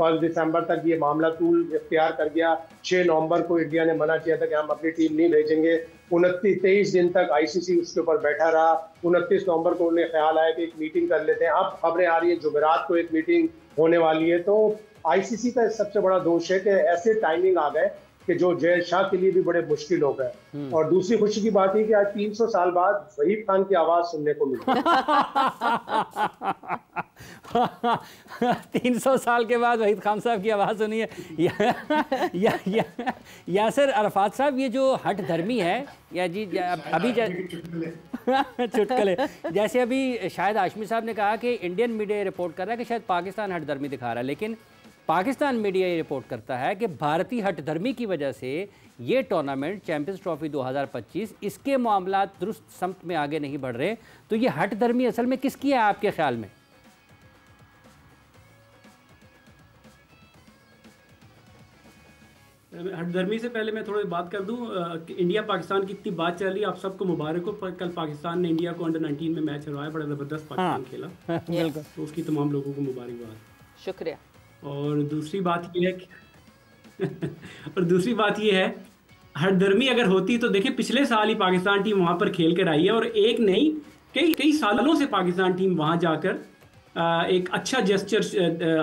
1 दिसंबर तक ये मामला तूल इख्तियार कर गया। 6 नवंबर को इंडिया ने मना किया था कि हम अपनी टीम नहीं भेजेंगे। 23 दिन तक आईसीसी उसके ऊपर बैठा रहा। 29 नवंबर को उन्हें ख्याल आया कि एक मीटिंग कर लेते हैं। अब खबरें आ रही है जुमेरात को एक मीटिंग होने वाली है। तो आईसीसी का सबसे बड़ा दोष है कि ऐसे टाइमिंग आ गए कि जो जय शाह के लिए भी बड़े मुश्किल हो गए। और दूसरी खुशी की बात है कि आज 300 साल बाद वहीद खान की आवाज सुनने को मिली। 300 साल के बाद वहीद खान साहब की आवाज़ सुनी है। यासिर अरफात साहब, ये जो हठ धर्मी है या जी अभी चुटकले जैसे अभी शाहिद हाशमी साहब ने कहा कि इंडियन मीडिया रिपोर्ट कर रहा है कि शायद पाकिस्तान हठ धर्मी दिखा रहा है, लेकिन पाकिस्तान मीडिया ये रिपोर्ट करता है कि भारतीय हठधर्मी की वजह से ये टूर्नामेंट चैंपियंस ट्रॉफी 2025 इसके मामला दुरुस्त समत में आगे नहीं बढ़ रहे। तो ये हठधर्मी असल में किसकी है आपके ख्याल में? हठधर्मी से पहले मैं थोड़ी बात कर दूं, इंडिया पाकिस्तान की इतनी बात चल रही है, आप सबको मुबारक हो। कल पाकिस्तान ने इंडिया को अंडर 19 में मैच हरवाया, बड़ा ज़बरदस्त पाकिस्तान खेला। बिल्कुल, तो उसकी तमाम लोगों को मुबारकबाद, शुक्रिया। और दूसरी बात ये है हठधर्मी अगर होती तो देखिए पिछले साल ही पाकिस्तान टीम वहां पर खेल कर आई है, और एक नहीं कई सालों से पाकिस्तान टीम वहां जाकर एक अच्छा जेस्चर,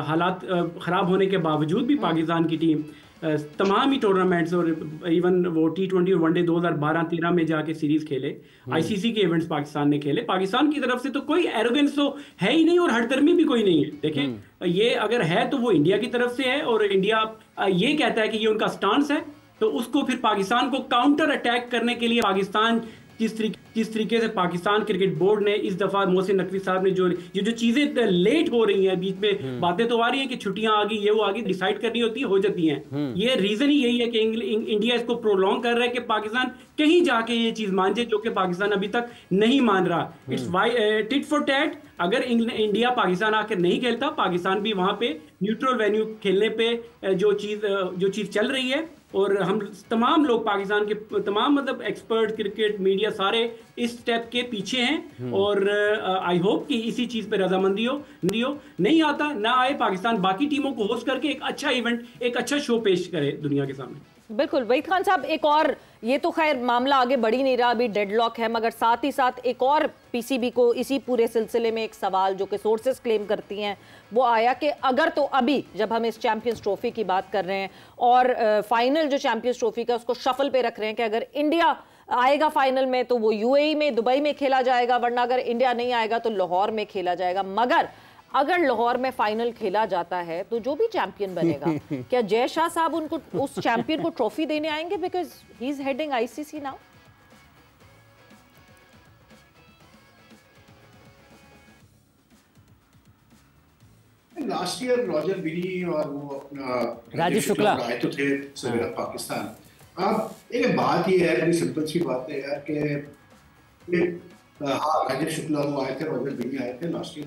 हालात खराब होने के बावजूद भी पाकिस्तान की टीम तमाम ही टूर्नामेंट्स और इवन वो T20 और वनडे 2012-13 में जाके सीरीज खेले। आईसीसी के इवेंट्स पाकिस्तान ने खेले। पाकिस्तान की तरफ से तो कोई एरोगेंस तो है ही नहीं और हठधर्मी भी कोई नहीं है। देखें, ये अगर है तो वो इंडिया की तरफ से है, और इंडिया ये कहता है कि ये उनका स्टांस है, तो उसको फिर पाकिस्तान को काउंटर अटैक करने के लिए पाकिस्तान जिस तरीके से पाकिस्तान क्रिकेट बोर्ड ने इस दफा मोहसिन नकवी साहब ने जो चीजें लेट हो रही हैं, बीच में बातें तो आ रही हैं कि छुट्टियां आ गई, ये वो आगे डिसाइड करनी होती है, हो जाती हैं। ये रीजन ही यही है कि इंडिया इसको प्रोलॉन्ग कर रहा है कि पाकिस्तान कहीं जाके ये चीज मान जाए, जो कि पाकिस्तान अभी तक नहीं मान रहा। It's tit for tat. अगर इंडिया पाकिस्तान आकर नहीं खेलता, पाकिस्तान भी वहां पे न्यूट्रल वेन्यू खेलने पे जो चीज चल रही है, और हम तमाम लोग पाकिस्तान के तमाम मतलब एक्सपर्ट, क्रिकेट मीडिया सारे इस स्टेप के पीछे हैं, और आई होप कि इसी चीज पे रजामंदी हो। नहीं आता ना आए, पाकिस्तान बाकी टीमों को होस्ट करके एक अच्छा इवेंट, एक अच्छा शो पेश करे दुनिया के सामने। बिल्कुल वहीद खान साहब, एक और, ये तो खैर मामला आगे बढ़ ही नहीं रहा, अभी डेडलॉक है, मगर साथ ही साथ एक और पीसीबी को इसी पूरे सिलसिले में एक सवाल जो कि सोर्सेस क्लेम करती हैं वो आया कि अगर तो अभी जब हम इस चैंपियंस ट्रॉफी की बात कर रहे हैं और फाइनल जो चैंपियंस ट्रॉफी का उसको शफल पे रख रहे हैं कि अगर इंडिया आएगा फाइनल में तो वो यूएई में, दुबई में खेला जाएगा, वरना अगर इंडिया नहीं आएगा तो लाहौर में खेला जाएगा। मगर अगर लाहौर में फाइनल खेला जाता है तो जो भी चैंपियन बनेगा क्या जय शाह साहब उनको उस चैंपियन को ट्रॉफी देने आएंगे, because he is heading ICC now? Last year Roger बिनी और वो अपना राजीव शुक्ला आए तो थे सवेरा पाकिस्तान। अब एक बात ये है, बड़ी सिंपल सी बात है यार कि हाँ राजीव शुक्ला वो आए थे, रॉजर बिनी आए थे लास्ट ईयर,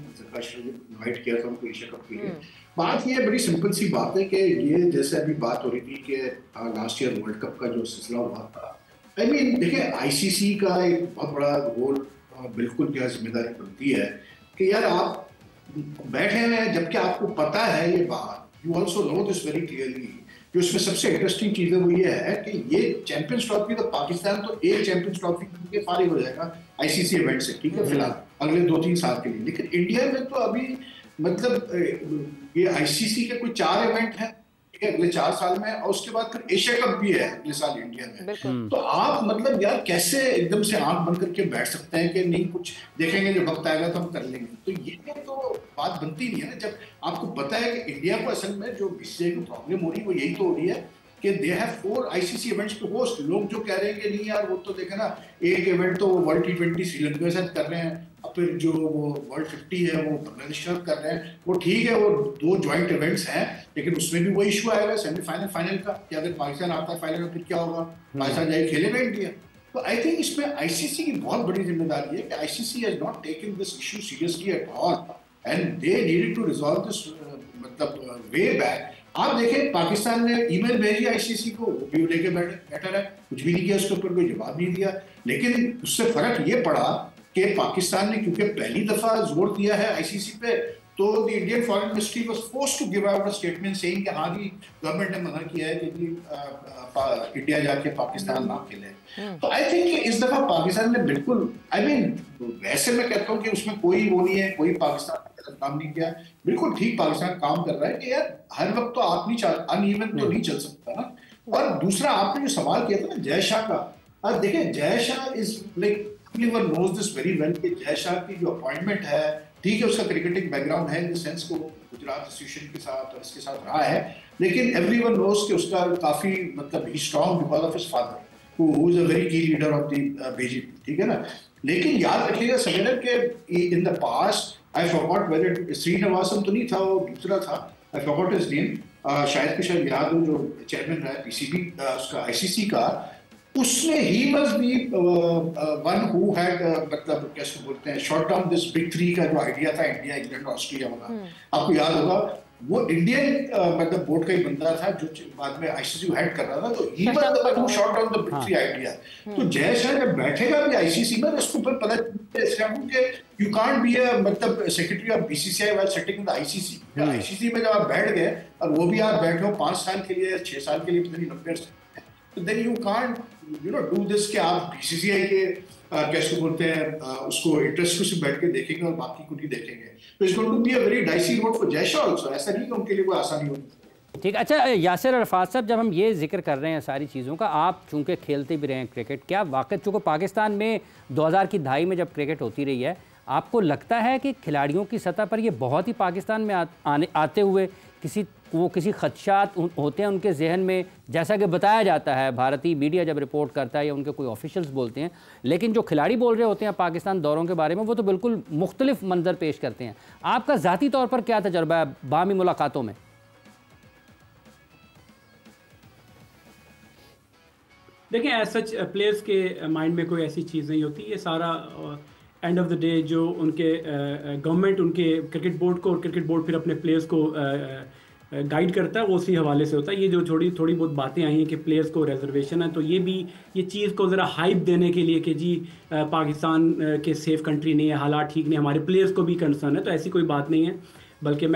इनवाइट किया था उनको एशिया कप के लिए। बात ये बड़ी सिंपल सी बात है कि ये जैसे अभी बात हो रही थी कि लास्ट ईयर वर्ल्ड कप का जो सिलसिला हुआ था, आई मीन देखिए आईसीसी का एक बहुत बड़ा रोल बिल्कुल क्या जिम्मेदारी बनती है कि यार आप बैठे हुए हैं, जबकि आपको पता है ये बात, you also know this very clearly. जो इसमें सबसे इंटरेस्टिंग चीज़ है वो ये है कि ये चैंपियंस ट्रॉफी तो पाकिस्तान तो एक चैंपियंस ट्रॉफी के फारिग हो जाएगा आईसीसी इवेंट से, ठीक है, फिलहाल अगले 2-3 साल के लिए। लेकिन इंडिया में तो अभी मतलब ये आईसीसी के कोई 4 इवेंट हैं अगले 4 साल में, और उसके बाद फिर एशिया कप भी है अगले साल इंडिया में। तो आप मतलब यार कैसे एकदम से आंख बंद करके बैठ सकते हैं कि नहीं कुछ देखेंगे, जो वक्त आएगा तो हम कर लेंगे? तो ये तो बात बनती नहीं है ना, जब आपको पता है कि इंडिया को असल में जो बीसीसीआई को प्रॉब्लम हो रही है वो यही तो हो रही है कि they have 4 ICC events to host. लोग जो कह रहे हैं कि नहीं यार वो तो देखे ना, एक इवेंट तो वर्ल्ड T20 श्रीलंका के साथ कर रहे हैं, और फिर जो वो वर्ल्ड 50 है वो बांग्लादेश के साथ कर रहे हैं, वो ठीक है, वो 2 ज्वाइंट इवेंट्स हैं, लेकिन उसमें भी वो इशू आएगा सेमीफाइनल फाइनल का कि अगर पाकिस्तान आता है फाइनल में फिर क्या होगा, पाकिस्तान जाए खेलेगा इंडिया। तो आई थिंक इसमें आईसीसी की बहुत बड़ी जिम्मेदारी है कि ICC has not taken this issue seriously at all and they needed to resolve this मतलब वे बैक। आप देखें पाकिस्तान ने ईमेल भेजी आईसीसी को, वो भी लेके बैठा रहा, कुछ भी नहीं किया, उसके ऊपर कोई जवाब नहीं दिया। लेकिन उससे फर्क ये पड़ा कि पाकिस्तान ने क्योंकि पहली दफा जोर दिया है आईसीसी पे, तो the Indian foreign ministry was forced to give out a statement saying कि हाँ जी गवर्नमेंट ने मना किया है कि इंडिया जाके पाकिस्तान ना खेले। तो आई थिंक इस दफा पाकिस्तान ने बिल्कुल, आई मीन वैसे मैं कहता हूँ कि उसमें कोई वो नहीं है, कोई पाकिस्तान काम नहीं किया, बिल्कुल ठीक पाकिस्तान काम कर रहा है कि यार हर वक्त तो आप नहीं अनइवन तो नहीं चल सकता ना। और दूसरा आपने जो सवाल किया था ना जय शाह का, अब देखें Jai Shah is like everyone knows this very well कि जय शाह की जो अपॉइंटमेंट है, ठीक है उसका क्रिकेटिंग बैकग्राउंड है इन द सेंस को गुजरात एसोसिएशन के साथ और इसके साथ रहा है, लेकिन एवरीवन नोज कि उसका काफी मतलब ही strong because of his father who is a very key leader of the BJP, ठीक है ना। लेकिन याद रखिएगा समीर के in the past I forgot whether Srinivasan तो नहीं था, वो दूसरा था, आई फॉरगॉट हिज नेम, शायद याद हो, जो चेयरमैन रहा है पीसीबी उसका आईसीसी का, उसने he was the one who had मतलब कैसे बोलते हैं शॉर्ट डाउन दिस बिग 3 का जो आइडिया था इंडिया इंग्लैंड ऑस्ट्रेलिया वाला, आपको याद होगा वो इंडियन मतलब बोर्ड का ही बंदा था जो बाद में आईसीसी को हेड कर रहा था, तो he was the one who shot down the big 3 idea. तो जय शाह जब बैठेगा भी आईसीसी में, उसको फिर पता चलेगा कि यू कांट बी अ मतलब secretary of BCCI while sitting in the ICC. ICC में जब आप बैठ गए और वो भी आप बैठे हो 5 साल के लिए 6 साल के लिए, पता नहीं 90 तो then you can't you know do this कि आप बीसीसीआई के कैसे बोलते हैं उसको इंटरेस्ट से बैठ के देखेंगे और बाकी को नहीं देखेंगे। तो it's going to be a very dicey road for Jai Shah also, ऐसा नहीं कि उनके लिए कोई आसानी होगी। ठीक, अच्छा यासिर अरफात साहब, जब हम ये जिक्र कर रहे हैं सारी चीज़ों का, आप चूंकि खेलते भी रहे हैं क्रिकेट, क्या वाकई चूँकि पाकिस्तान में 2000 की दहाई में जब क्रिकेट होती रही है, आपको लगता है कि खिलाड़ियों की सतह पर ये बहुत ही पाकिस्तान में आते हुए किसी खदशात होते हैं उनके जहन में, जैसा कि बताया जाता है भारतीय मीडिया जब रिपोर्ट करता है या उनके कोई ऑफिशियल्स बोलते हैं, लेकिन जो खिलाड़ी बोल रहे होते हैं पाकिस्तान दौरों के बारे में वो तो बिल्कुल मुख्तलिफ मंजर पेश करते हैं। आपका ज़ाती तौर पर क्या तजर्बा है बामी मुलाकातों में? देखें एज सच प्लेयर्स के माइंड में कोई ऐसी चीज़ नहीं होती, ये सारा एंड ऑफ द डे जो उनके गवर्नमेंट उनके क्रिकेट बोर्ड को और क्रिकेट बोर्ड फिर अपने प्लेयर्स को गाइड करता है, वो उसी हवाले से होता है। ये जो थोड़ी बहुत बातें आई हैं कि प्लेयर्स को रिजर्वेशन है, तो ये भी ये चीज़ को ज़रा हाइप देने के लिए कि जी पाकिस्तान के सेफ कंट्री नहीं है, हालात ठीक नहीं, हमारे प्लेयर्स को भी कंसर्न है, तो ऐसी कोई बात नहीं है। बल्कि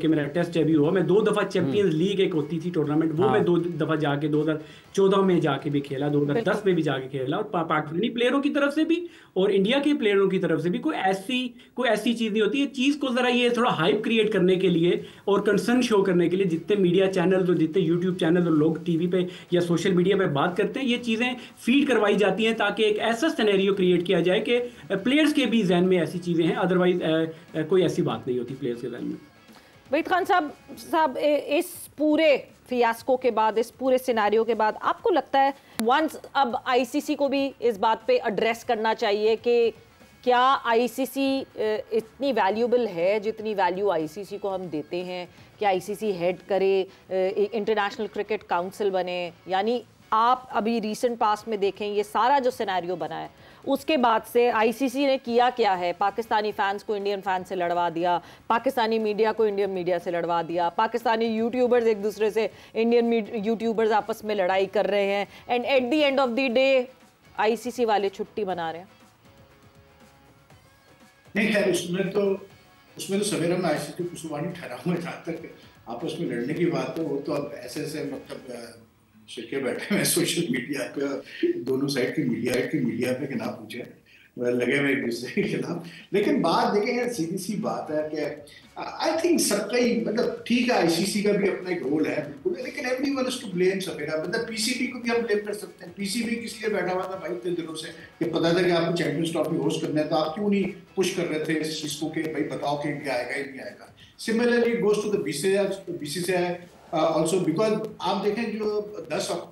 मेरा टेस्ट डेब्यू हुआ, मैं 2 दफ़ा चैंपियंस लीग एक होती थी टूर्नामेंट, वो मैं 2 दफ़ा जाके 2014 में जाके भी खेला, 2010 में भी जाके खेला, और पाकिस्तानी प्लेयरों की तरफ से भी और इंडिया के प्लेयरों की तरफ से भी कोई ऐसी चीज़ नहीं होती है। चीज़ को ज़रा ये थोड़ा हाइप क्रिएट करने के लिए और कंसर्न शो करने के लिए जितने मीडिया चैनल और जितने यूट्यूब चैनल और लोग टीवी पे या सोशल मीडिया पे बात करते हैं, ये चीज़ें फीड करवाई जाती हैं ताकि एक ऐसा सिनेरियो क्रिएट किया जाए कि प्लेयर्स के भी जहन में ऐसी चीज़ें हैं, अदरवाइज कोई ऐसी बात नहीं होती प्लेयर्स के जहन में। वहीद खान साहब इस पूरे फियास्को के बाद, इस पूरे सिनेरियो के बाद, आपको लगता है वंस अब आईसीसी को भी इस बात पे एड्रेस करना चाहिए कि क्या आईसीसी इतनी वैल्यूबल है जितनी वैल्यू आईसीसी को हम देते हैं? क्या आईसीसी हेड करे, इंटरनेशनल क्रिकेट काउंसिल बने? यानी आप अभी रीसेंट पास्ट में देखें, ये सारा जो सिनेरियो बना है उसके बाद से आईसीसी ने किया क्या है? पाकिस्तानी फैंस को इंडियन फैंस से लड़वा दिया, पाकिस्तानी मीडिया को इंडियन मीडिया से लड़वा दिया, पाकिस्तानी यूट्यूबर्स एक दूसरे से, इंडियन यूट्यूबर्स आपस में लड़ाई कर रहे हैं, and at the end of the day ICC वाले छुट्टी मना रहे हैं। नहीं खैर, उसमें तो सवेरा में आईसीसी को सुबानी ठहरा हुआ है। जहाँ तक आपस में लड़ने की बात है, वो तो अब ऐसे मतलब शिरके बैठे हैं सोशल मीडिया पे, दोनों साइड की मीडिया पे कि ना पूछे, लगे हुए एक दूसरे के खिलाफ। लेकिन बात देखें, सीधी सी बात है कि आई थिंक सबका ही मतलब ठीक है, आईसीसी का भी अपना एक रोल है बिल्कुल, लेकिन एवरीवन इज टू ब्लेम सफेरा। मतलब पीसीबी को भी हम ब्लेम कर सकते हैं। पीसीबी किस लिए बैठा हुआ था भाई इतने दिनों से, कि पता था कि आपको चैंपियंस ट्रॉफी होस्ट करना है, तो आप क्यों नहीं पुश कर रहे थे इस चीज को कि भाई बताओ कि इंडिया आएगा ही नहीं आएगा। Similarly goes to the BCCI also, because आप देखें जो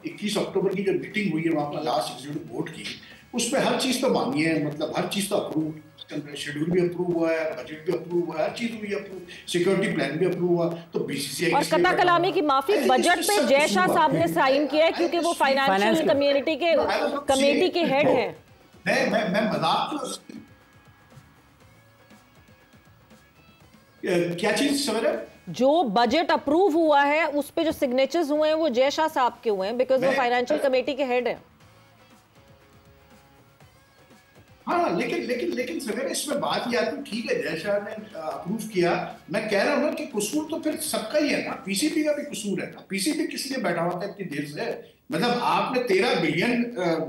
21 अक्टूबर की जो मीटिंग हुई है वहाँ पर लास्ट एग्जीक्यूटिव बोर्ड की, उसमें हर चीज़ तो मांगी है, मतलब हर चीज़ तो अप्रूव, शेड्यूल भी अप्रूव हुआ है, बजट भी अप्रूव हुआ है, हर चीज़ हुई अप्रूव, सिक्योरिटी प्लान भी अप्रूव हुआ। तो बीसीसीआई और कता कलामी की माफी, बजट पे जय शाह साहब ने साइन किया है क्योंकि वो फाइनेंशियल कमेटी के हेड हैं। मैं मजाक क्या चीज सवेरा, जो बजट अप्रूव हुआ है उस पे जो सिग्नेचर्स हुए हैं वो जय शाह साहब के हुए हैं, बिकॉज वो फाइनेंशियल कमेटी के हेड है। हाँ, लेकिन सवेरे इसमें बात ये आती है, ठीक है जय शाह ने अप्रूव किया, मैं कह रहा हूँ ना कि कसूर तो फिर सबका ही है ना, पीसीबी का भी कसूर है ना। पीसीबी किस लिए बैठा हुआ था इतनी देर से? मतलब आपने 13 बिलियन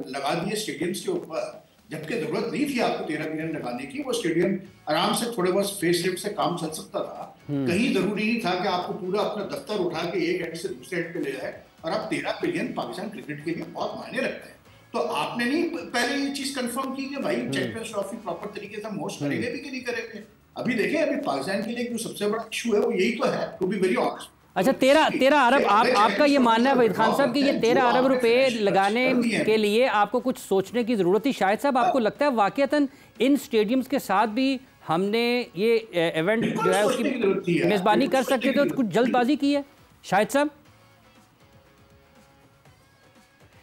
लगा दिए स्टेडियम्स के ऊपर, जबकि जरूरत नहीं थी आपको 13 बिलियन लगाने की। वो स्टेडियम आराम से थोड़े बहुत फेस लिफ्ट से काम चल सकता था, कहीं जरूरी नहीं था कि आपको पूरा अपना दफ्तर उठा के एक एंड से दूसरे एंड पे ले जाए। और अब 13 बिलियन पाकिस्तान क्रिकेट के लिए बहुत मायने रखते हैं। तो आपने नहीं पहले ये चीज कंफर्म की कि भाई चैंपियंस ट्रॉफी प्रॉपर तरीके से हम होस्ट करेंगे भी कि नहीं करेंगे? अभी देखें, अभी पाकिस्तान के लिए जो सबसे बड़ा इशू है वो यही तो है, टू बी वेरी ऑनेस्ट। अच्छा, 13 अरब आपका ये मानना है वहीद खान साहब कि ये 13 अरब रुपए लगाने के लिए आपको कुछ सोचने की जरूरत थी? शायद साहब आपको लगता है वाकईतन इन स्टेडियम्स के साथ भी हमने ये इवेंट जो है उसकी मेजबानी कर सकते थे, तो कुछ जल्दबाजी की है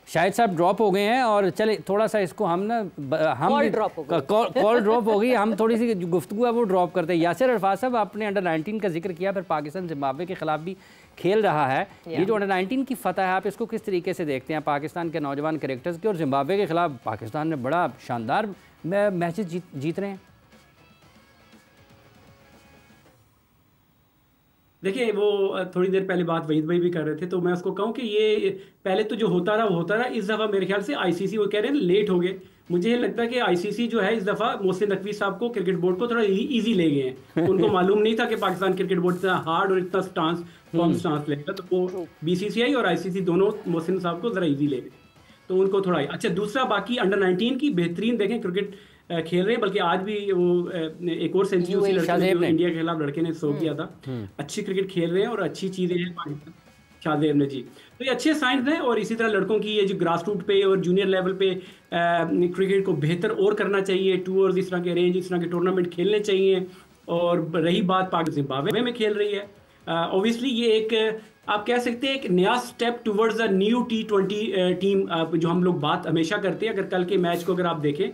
शायद साहब ड्रॉप हो गए हैं। और चले थोड़ा सा इसको हम कॉल ड्रॉप हो गई, हम थोड़ी सी गुफ्तगू है वो ड्रॉप करते हैं। यासिर अरफात साहब, आपने अंडर 19 का जिक्र किया, फिर पाकिस्तान जिम्बाब्वे के खिलाफ भी खेल रहा है। ये जो अंडर 19 की फतह है, आप इसको किस तरीके से देखते हैं पाकिस्तान के नौजवान क्रिकेटर्स के? और जिम्बाब्वे के खिलाफ पाकिस्तान ने बड़ा शानदार मैचेस जीत रहे हैं। देखिए, वो थोड़ी देर पहले बात वहीद भाई भी कर रहे थे, तो मैं उसको कहूँ कि ये पहले तो जो होता रहा वो होता रहा। इस दफ़ा मेरे ख्याल से आईसीसी, वो कह रहे हैं लेट हो गए, मुझे ये लगता है कि आईसीसी जो है इस दफ़ा मोहसिन नकवी साहब को, क्रिकेट बोर्ड को थोड़ा इजी ले गए हैं। उनको मालूम नहीं था कि पाकिस्तान क्रिकेट बोर्ड इतना हार्ड और इतना स्टांस लेगा, तो वो बीसीसीआई और आईसीसी दोनों मोहसिन साहब को ज़रा ईजी ले गए, तो उनको थोड़ा। अच्छा, दूसरा बाकी अंडर 19 की बेहतरीन देखें क्रिकेट खेल रहे हैं, बल्कि आज भी वो एक और सेंचुरी इंडिया के खिलाफ लड़के ने सो किया था। अच्छी क्रिकेट खेल रहे हैं और अच्छी चीज़ें हैं पाकिस्तान, शाहजेब ने जी। तो ये अच्छे साइंस हैं, और इसी तरह लड़कों की ये जो ग्रास रूट पे और जूनियर लेवल पे क्रिकेट को बेहतर और करना चाहिए, टूर्स इस तरह के अरेंज, इस तरह के टूर्नामेंट खेलने चाहिए। और रही बात पाकिस्तान जिम्बाब्वे में खेल रही है, ऑब्वियसली ये एक आप कह सकते हैं एक नया step towards a new T20 team, जो हम लोग बात हमेशा करते हैं। अगर कल के मैच को अगर आप देखें,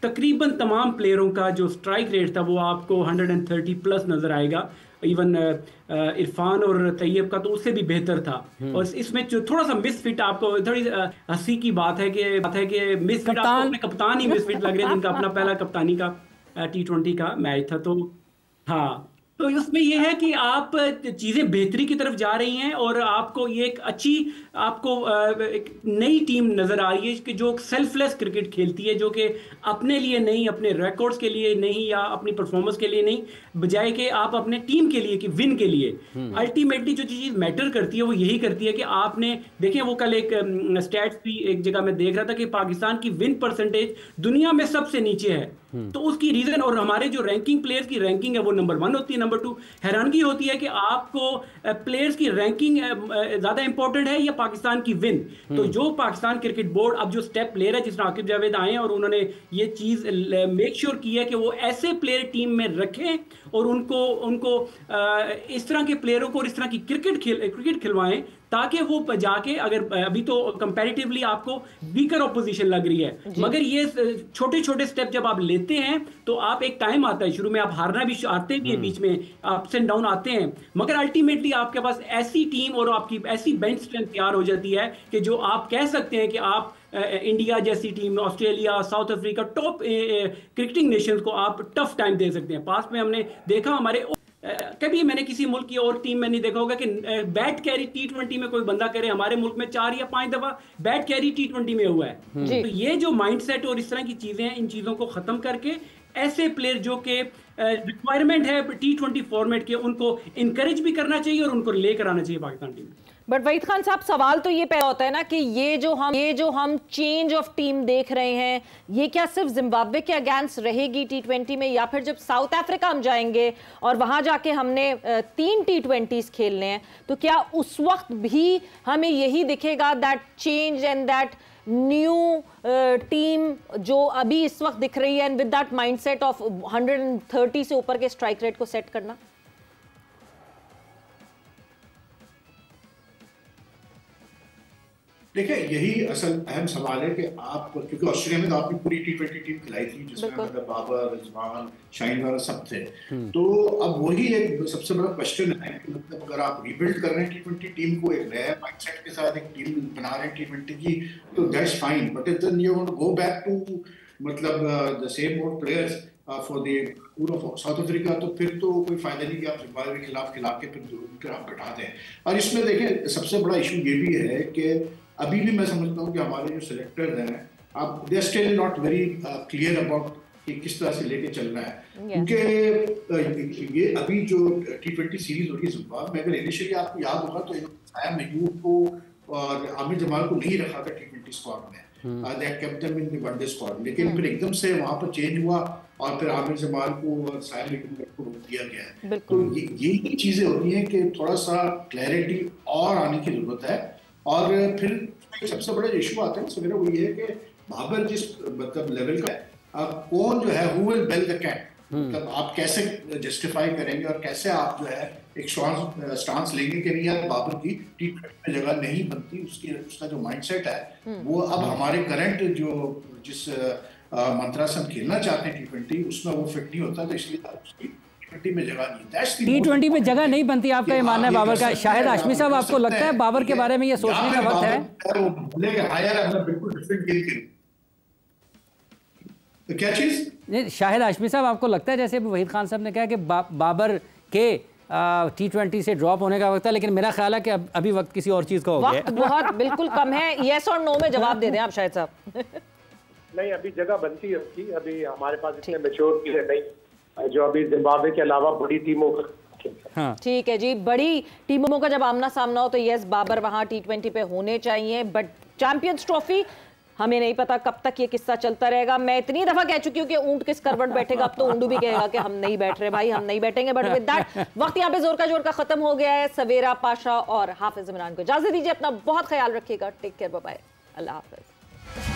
तकरीबन तमाम प्लेयरों का जो स्ट्राइक रेट था वो आपको 130 प्लस नजर आएगा। इवन इरफान और तैयब का तो उससे भी बेहतर था। और इसमें जो थोड़ा सा मिसफिट, आपको थोड़ी हंसी की बात है कि मिसफिट, आपको अपने कप्तान ही मिसफिट लग रहे हैं, जिनका अपना पहला कप्तानी का T20 का मैच था। तो हाँ, तो उसमें यह है कि आप चीज़ें बेहतरी की तरफ जा रही हैं और आपको ये एक अच्छी आपको एक नई टीम नज़र आ रही है कि जो सेल्फलेस क्रिकेट खेलती है, जो कि अपने लिए नहीं, अपने रिकॉर्ड्स के लिए नहीं या अपनी परफॉर्मेंस के लिए नहीं, बजाय कि आप अपने टीम के लिए, कि विन के लिए। अल्टीमेटली जो चीज़ मैटर करती है वो यही करती है कि आपने देखें, वो कल एक स्टैट्स भी एक जगह में देख रहा था कि पाकिस्तान की विन परसेंटेज दुनिया में सबसे नीचे है। तो उसकी रीजन, और हमारे जो रैंकिंग प्लेयर्स की रैंकिंग है वो नंबर 1 होती है, नंबर 2 हैरानगी होती है कि आपको प्लेयर्स की रैंकिंग ज्यादा इंपॉर्टेंट है या पाकिस्तान की विन। तो जो पाकिस्तान क्रिकेट बोर्ड अब जो स्टेप ले रहा है, जिस आकिब जावेद आए और उन्होंने ये चीज मेक श्योर की है कि वो ऐसे प्लेयर टीम में रखें और उनको इस तरह के प्लेयरों को और इस तरह की क्रिकेट खिलवाएं, ताकि वो जाके, अगर अभी तो कंपैरेटिवली आपको वीकर ऑपोजिशन लग रही है, मगर ये छोटे छोटे स्टेप जब आप लेते हैं तो आप, एक टाइम आता है शुरू में आप हारना भी आते भी है, बीच में अप्स एंड डाउन आते हैं, मगर अल्टीमेटली आपके पास ऐसी टीम और आपकी ऐसी बेंच स्ट्रेंथ तैयार हो जाती है कि जो आप कह सकते हैं कि आप इंडिया जैसी team, Australia, south Africa, top cricketing Nations को आप टफ टाइम दे सकते हैं। पास्ट में हमने देखा, हमारे कभी मैंने किसी मुल्क की और टीम में नहीं देखा होगा कि बैट कैरी T20 में कोई बंदा करे। हमारे मुल्क में 4 या 5 दफा बैट कैरी T20 में हुआ है। तो ये जो माइंडसेट और इस तरह की चीजें हैं, इन चीजों को खत्म करके ऐसे प्लेयर जो कि रिक्वायरमेंट है T20 फॉर्मेट के, उनको इनकरेज भी करना चाहिए और उनको लेकर आना चाहिए पाकिस्तान टीम। बट वहीद खान साहब, सवाल तो ये पैदा होता है ना कि ये जो हम चेंज ऑफ टीम देख रहे हैं, ये क्या सिर्फ जिम्बाब्वे के अगेंस्ट रहेगी T20 में, या फिर जब साउथ अफ्रीका हम जाएंगे और वहां जाके हमने 3 T20s खेलने हैं, तो क्या उस वक्त भी हमें यही दिखेगा, that change and that new team जो अभी इस वक्त दिख रही है, and with that mindset of 130 से ऊपर के स्ट्राइक रेट को सेट करना? देखिए, यही असल अहम सवाल है कि आप, क्योंकि ऑस्ट्रेलिया में तो आपने पूरी T20 टीम खिलाई थी जिसमें मतलब बाबर, रिजवान, शाहीन वगैरह सब थे। तो अब वही एक सबसे बड़ा क्वेश्चन है कि मतलब अगर आप रिबिल्ड कर रहे हैं T20 टीम को, एक नया माइंडसेट के साथ एक टीम बना रहे हैं T20 की, तो that's fine, but then you want to go back to मतलब the same old players for the पूरा साउथ अफ्रीका, तो फिर तो कोई फायदा नहीं कि आप जिम्बाब्वे के खिलाफ खिला के फिर आप घटा दें। और इसमें देखें, सबसे बड़ा इशू ये भी है कि अभी भी मैं समझता हूँ कि हमारे जो सिलेक्टर्स हैं, आप they are still not very clear about कि किस तरह से लेके चलना है, क्योंकि ये अभी जो T20 सीरीज हो रही है जिम्बाब्वे में, अगर इनिशियली आपको याद होगा तो सायम अयूब को और आमिर जमाल को नहीं रखा था T20 स्क्वाड में, they kept them in the one day squad, लेकिन फिर एकदम से वहां पर चेंज हुआ और फिर आमिर जमाल को और सायम अयूब को रोक दिया गया है। तो ये चीजें होती हैं कि थोड़ा सा क्लैरिटी और आने की जरूरत है। और फिर सबसे बड़ा इशू आता है सवेरा, वो ये है कि बाबर जिस मतलब लेवल का है, अब कौन जो है who will bell the cat, मतलब आप कैसे जस्टिफाई करेंगे और कैसे आप जो है एक स्टांस लेंगे कि नहीं यार बाबर की T20 में जगह नहीं बनती, उसका जो माइंडसेट है वो अब हमारे करंट जो जिस मंत्रा से हम खेलना चाहते हैं T20 उसमें वो फिट नहीं होता, तो इसलिए उसकी T20 में जगह नहीं, T20 में जगह नहीं बनती, आपका ये मानना है बाबर का। शाहिद हाशमी साहब, आपको लगता है बाबर के बारे में ये सोचने का वक्त है? बिल्कुल डिफरेंट गेम, तो क्या चीज नहीं, शाहिद हाशमी साहब, आपको लगता है जैसे वहीद खान साहब ने कहा कि बाबर के T20 से ड्रॉप होने का वक्त है, लेकिन मेरा ख्याल है कि अभी वक्त किसी और चीज का हो गया, वक्त बहुत बिल्कुल कम है। यस और नो में जवाब दे दें आप शाहिद साहब। नहीं, अभी जगह बनती है उसकी, अभी हमारे पास इतने मैच्योर प्लेयर नहीं जो अभी जिम्बाब्वे के अलावा बड़ी टीमों का। ठीक है जी, बड़ी टीमों का जब आमना सामना हो तो यस, बाबर वहां T20 पे होने चाहिए, बट चैंपियंस ट्रॉफी हमें नहीं पता कब तक ये किस्सा चलता रहेगा। मैं इतनी दफा कह चुकी हूँ कि ऊंट किस करवट बैठेगा, अब तो ऊंटू भी कहेगा कि हम नहीं बैठ रहे भाई, हम नहीं बैठेंगे। बट विद दैट वक्त यहाँ पे जोर का खत्म हो गया है। सवेरा पाशा और हाफिज इमरान को इजाजत दीजिए, अपना बहुत ख्याल रखिएगा, टेक केयर, बाय बाय, अल्लाह हाफिज।